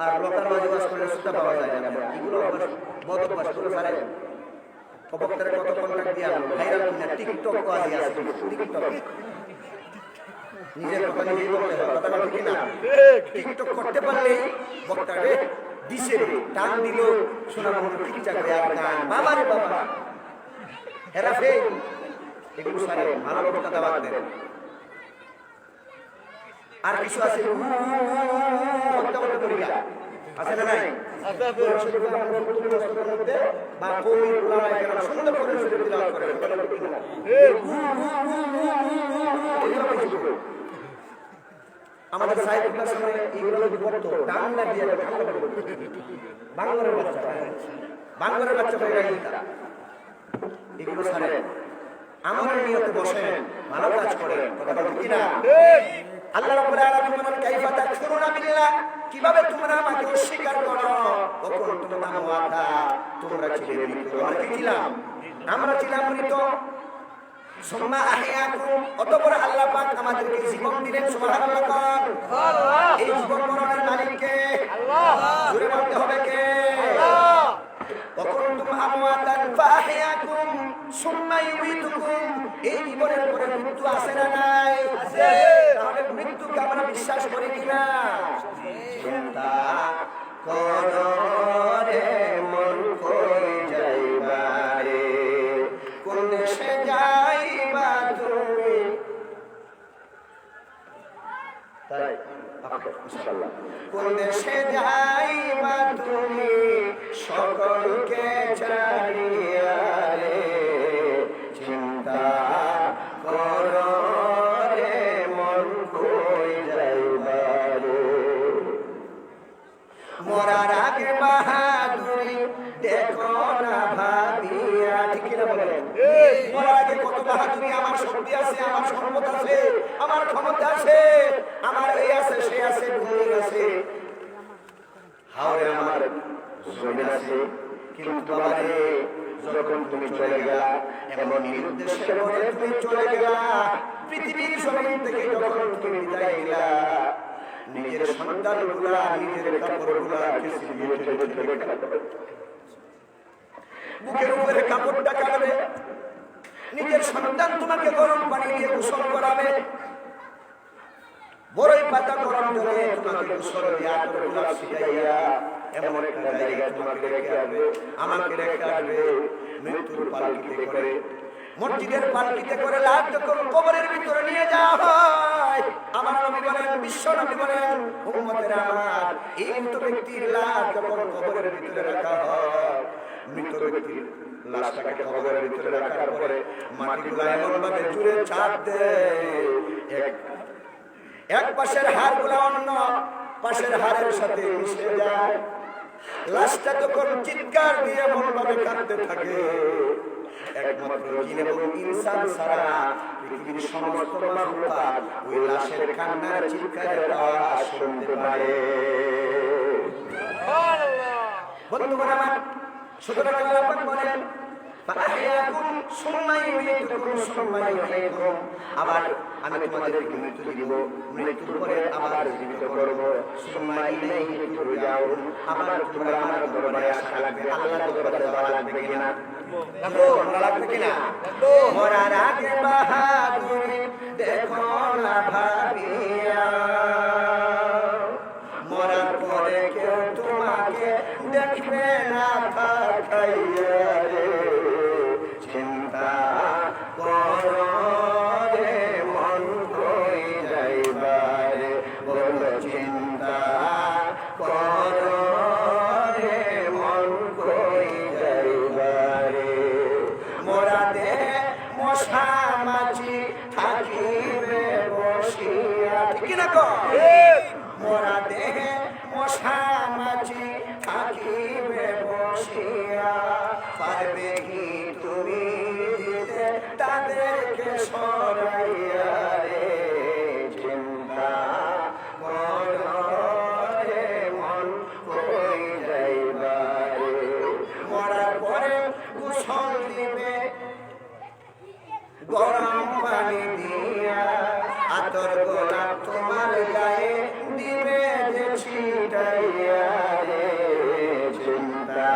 আর লোকাল ওয়াজি ওয়াজ করলে সুতা পাওয়া যায় না। এগুলো বদ অভ্যাস করে সারে বক্তারে কত কন্ট্যাক্ট দিয়া ভাইরাল কিনা টিকটক ওয়াজি আছে, টিকটক নিজের কথা নিজেই বলতে হয়। কথা ঠিক না? টিকটক করতে পারলেই বক্তারে দিছে টান দিল শোনা মনে ঠিকঠাক করে আর গান বাবা রে বাবা এরা ফেক। এগুলো সারে ভালো বক্তা দাওয়াত দেন। আর কিছু আছে বক্তা বক্তা করিয়া আছে না নাই? বা কবি উলামায়ে কেরাম সুন্দর করে শরীফ তিলাওয়াত করে। আমাদের সাহিত্যের সামনে এগুলো যদি পড়তো ডান্ডা দিয়ে বাংলার বাচ্চা হয়ে গেল। এগুলো সারে আমার নিয়তে বসেন, ভালো কাজ করেন। কথা বলতে কি না? আল্লাহ রাব্বুল আলামিন বলেন কাইফা তাকফুরুনা বিল্লাহ, কিভাবে তোমরা আমাকে অস্বীকার করো। কখন তোমরা আমওয়াতা, তোমরা ছিলে মৃত। আমরা কি ছিলাম? আমরা ছিলাম মৃত। সুম্মা আহইয়াকুম, অতঃপর আল্লাহ পাক আমাদেরকে জীবন দিলেন। সুবহানাল্লাহ। সুবহানাল্লাহ। এই জীবন মরণের মালিক কে? আল্লাহ। জোরে বলতে হবে কে? আল্লাহ। وكنتم أمواتا فأحياكم ثم يميتكم, এই জীবনের পরে মৃত্যু আছে না নাই? আছে। তাহলে মৃত্যুকে আমরা বিশ্বাস করি কিনা? চিন্তা করো রে মন কই যাইবা রে, কোন দেশে যাইবা তুমি? তাই ইনশাআল্লাহ। কোন দেশে যাইবা তুমি সকলকে ছাড়িয়া রে, চিন্তা করো রে মন কই যাইবা রে। মরার আগে বাহাদুরি দেখো না ভাবিয়া। ঠিক কিনা বলেন? মরার আগে কত বাহাদুরি শক্তি আছে, আমার সম্পদ আছে, আমার ক্ষমতা আছে, আমার এই আছে, সে আছে, ভূমি আছে, হাওড়ে আমার জমিন আছে, কিন্তু বাবারে যখন তুমি চলে গেলা, এমন নিরুদ্দেশ্যের মনে তুমি চলে গেলা, পৃথিবীর জমিন থেকে যখন তুমি বিদায় নিলা, নিজের সন্তানগুলা, নিজের কাপড়গুলা কিছু দিয়ে ঠেলে ঠেলে কাটবে, বুকের উপরে কাপড়টা কাটবে, নিজের সন্তান তোমাকে গরম পানি দিয়ে গোসল করাবে, বড়ই পাতা গরম জলে তোমাকে গোসল দিয়ে আতর গোলাপ ছিটাইয়া এমন একটা জায়গায় তোমাকে রেখে আসবে, আমাকে রেখে আসবে মৃত্যুর পালকিতে করে, মসজিদের পালকিতে করে লাশ যখন কবরের ভিতরে নিয়ে যাওয়া হয়, আমার নবী বলেন, বিশ্ব নবী বলেন, উম্মতেরা আমার, এই মৃত ব্যক্তির লাশ যখন কবরের ভিতরে রাখা হয়, মৃত ব্যক্তির লাশটাকে কবরের ভিতরে রাখার পরে মাটিগুলা এমন ভাবে জুড়ে চাপ দেয়, এক পাশের হাড়গুলা অন্য পাশের হাড়ের সাথে মিশে যায়, লাশটা যখন চিৎকার দিয়ে এমন ভাবে কাঁদতে থাকে, একমাত্র জিন এবং ইনসান ছাড়া পৃথিবীর সমস্ত মাখলুকাত ওই লাশের কান্নার চিৎকারের আওয়াজ শুনতে পারে। বন্ধুগণ আমার, সুতরাং আল্লাহ পাক বলেন, ফাআহইয়াকুম সুম্মা ইউমীতুকুম সুম্মা ইউহয়িকুম, আবার আমি তোমাদেরকে মৃত্যু দিব, মৃত্যুর পরে আবার জীবিত করব, সুম্মা ইলাইহি তুরজাউন, আবার তোমরা আমার দরবারে আসা লাগবে, আল্লাহর দরবারে যাওয়া লাগবে কিনা? লাগবে কিনা? মরার আগে বাহাদুরি দেখো না ভাবিয়া, মরার পরে কেউ তোমাকে দেখবে না তাকাইয়া রে, চিন্তা করো রে মন কই যাইবারে, বলো চিন্তা করো রে মন কই যাইবারে, মোরা দে মশা মাছি থাকিবে বসিয়া, ঠিক না কো? মোরা দেহে মশা মাছি থাকিবে বসিয়া, পারবে কি তুমি দিতে তাদেরকে সরাইয়া রে, চিন্তা করো রে মন কই যাইবারে, মরার পরে গোসল দিবে গরম পানি দিয়া, আতর গোলাপ তোমার গায়ে দিবে যে ছিটাইয়া রে, চিন্তা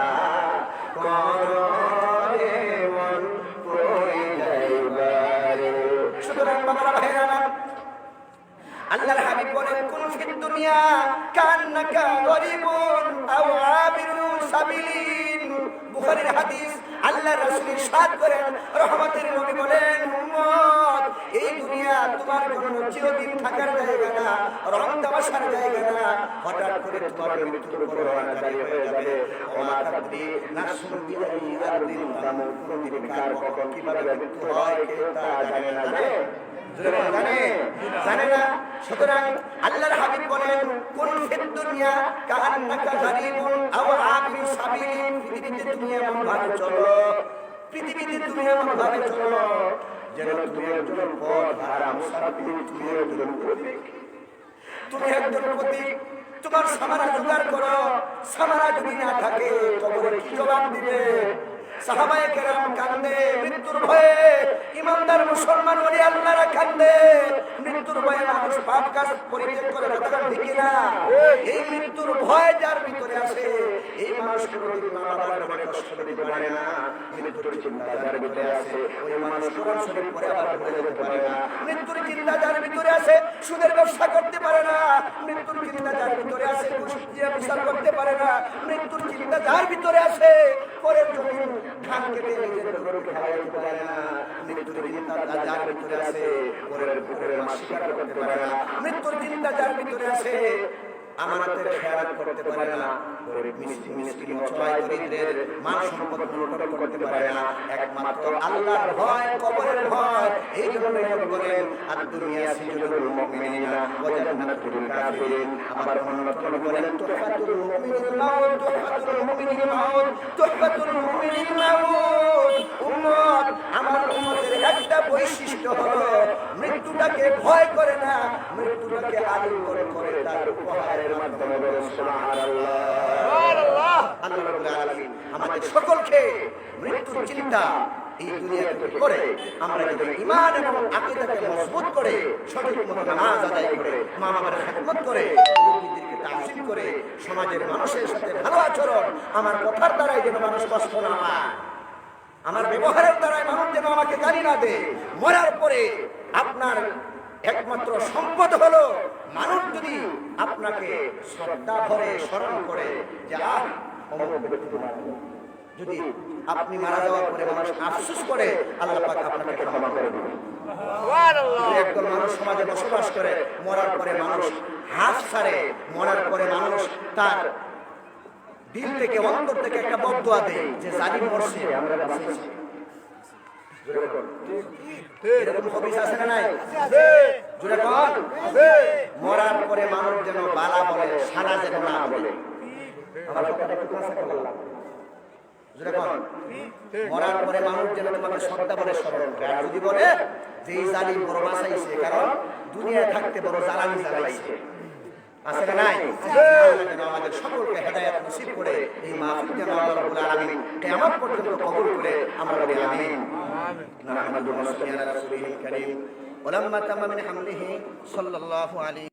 করো রে মন কই যাইবারে। সুতরাং বাবারা ভাইরা আমার, আল্লাহর হাবিব বলেন, কুন ফিদ দুনিয়া কান্নাকা গরিবুন আও আবিরুন সাবিলিন, বুখারীর হাদিস। আল্লাহর রাসূল ইরশাদ করেন, রহমতের নবী বলেন, উম্মত, এই দুনিয়া তোমার জন্য চিরদিন থাকার জায়গা না, রং তামাশার জায়গা না, হঠাৎ করে তোমার মৃত্যুর উপর দাঁড়িয়ে হয়ে যাবে, ওমা তাদরি নাফসুন বিআই আরদিন তামুত, কোনদিন কার কখন কিভাবে মৃত্যু হয় কেউ তা জানে না, জানে না। সুতরাং আল্লাহর হাবিব বলেন, কুন ফিদ দুনিয়া কাআন্নাকা গারিবুন আও আবিরু সাবিলিন, পৃথিবীতে তুমি এমন ভাবে চলো, পৃথিবীতে তুমি এমন ভাবে চলো যেন তুমি একজন পথ হারা মুসাফির, তুমি একজন পথিক, তুমি একজন পথিক। তোমার সামারা জোগাড় করো, সামারা যদি না থাকে কবরে কি জবাব দিবে? সাহাবায়ে কেরাম কান্দে মৃত্যুর ভয়ে, ইমানদার মুসলমান ওলি আল্লাহরা কান্দে মৃত্যুর ভয়ে, মানুষ পাপ কাজ পরিত্যাগ করে কথা ঠিক না? এই মৃত্যুর ভয় যার ভিতরে আছে, এই মানুষ কোনোদিন মা বাবার মনে কষ্ট দিতে পারে না। মৃত্যুর চিন্তা যার ভিতরে আছে, ওই মানুষ কোরআন শরীফ পড়ে আবার ভুলে যেতে পারে না। মৃত্যুর চিন্তা যার ভিতরে আছে, সুদের ব্যবসা করতে পারে না। মৃত্যুর চিন্তা যার ভিতরে আছে, ঘুষ দিয়ে বিচার করতে পারে না। মৃত্যুর চিন্তা যার ভিতরে আছে, পরের জমিন ধান কেটে নিজের গরুকে খাওয়াইতে পারে না। মৃত্যুর চিন্তা যার ভিতরে আছে, পরের পুকুরের মাছ শিকার করতে পারে না। মৃত্যুর চিন্তা যার ভিতরে আছে, আমানতের খেয়াল করতে পারে না, গরিব মিসকিন অসহায় দরিদ্রের মান সম্পদ লুণ্ঠন করতে পারে না, একমাত্র আল্লাহর ভয়, কবরের ভয়। এই জন্য নবী বলেন আর দুনিয়া সিজনুল মুমিনিনা ওয়া জান্নাতুল কাফিরিন। আমার অন্যতম বলেন তুহফাতুল মুমিনিন মাউত, তুহফাতুল মুমিনিন মাউত, তুহফাতুল মুমিনিন মাউত। উম্মত, আমার উম্মতের একটা বৈশিষ্ট্য হলো মৃত্যুটাকে ভয় করে না, মৃত্যুটাকে আলিঙ্গন করে তার উপহারের মাধ্যমে বলেন সুবহানাল্লাহ। আল্লাহ রাব্বুল আলামিন আমাদের সকলকে মৃত্যুর চিন্তা এই দুনিয়াতে করে আমরা যদি ঈমান এবং আকীদাকে মজবুত করে সঠিক মতো নামাজ আদায় করে মা বাবার খেদমত করে মুরব্বিদেরকে তাজিম করে সমাজের মানুষের সাথে ভালো আচরণ, আমার কথার দ্বারাই যেন মানুষ কষ্ট না পায়, আমার ব্যবহারের দ্বারাই মানুষ যেন আমাকে গালি না দেয়। মরার পরে আপনার একমাত্র সম্পদ হলো মানুষ যদি আপনাকে শ্রদ্ধা ভরে স্মরণ করে যে অমুক ব্যক্তি মারা গেল। যদি আপনি মারা যাওয়ার পরে মানুষ আফসোস করে আল্লাহ পাক আপনাকে ক্ষমা করে দিবেন। একদল মানুষ সমাজে বসবাস করে, মরার পরে মানুষ হাস ছাড়ে, মরার পরে মানুষ তার দিল থেকে অন্তর থেকে একটা বদদুয়া দেয় যে জালিম মরছে আমরা বাঁচিয়েছি। এরকম হবিস আছে না নাই? জোরে বল। মরার পরে মানুষ যেন বালা বলে, সারা যেন না বলে। আমার কথাটা একটু কথা বললাম। জোরে বল। মরার পরে মানুষ যেন তোমাকে শ্রদ্ধা বলে স্মরণ করে। আর যদি বলে যে এই জালিম বড় বাঁচাইছে, কারণ দুনিয়ায় থাকতে বড় জ্বালানি জ্বালাইছে, আছে না নাই? আল্লাহ যেন আমাদের সকলকে হেদায়েত নসিব করে এই মাহফিল যেন আল্লাহ রাব্বুল আলামিন কিয়ামত পর্যন্ত কবুল করে আমরা বলি আমিন। নাহমাদুহু ওয়া নাসাল্লি আলা রাসূলিল কারীম ওয়া লাম্মা তাম্মা মিন হামলিহি সাল্লাল্লাহু আলাইহি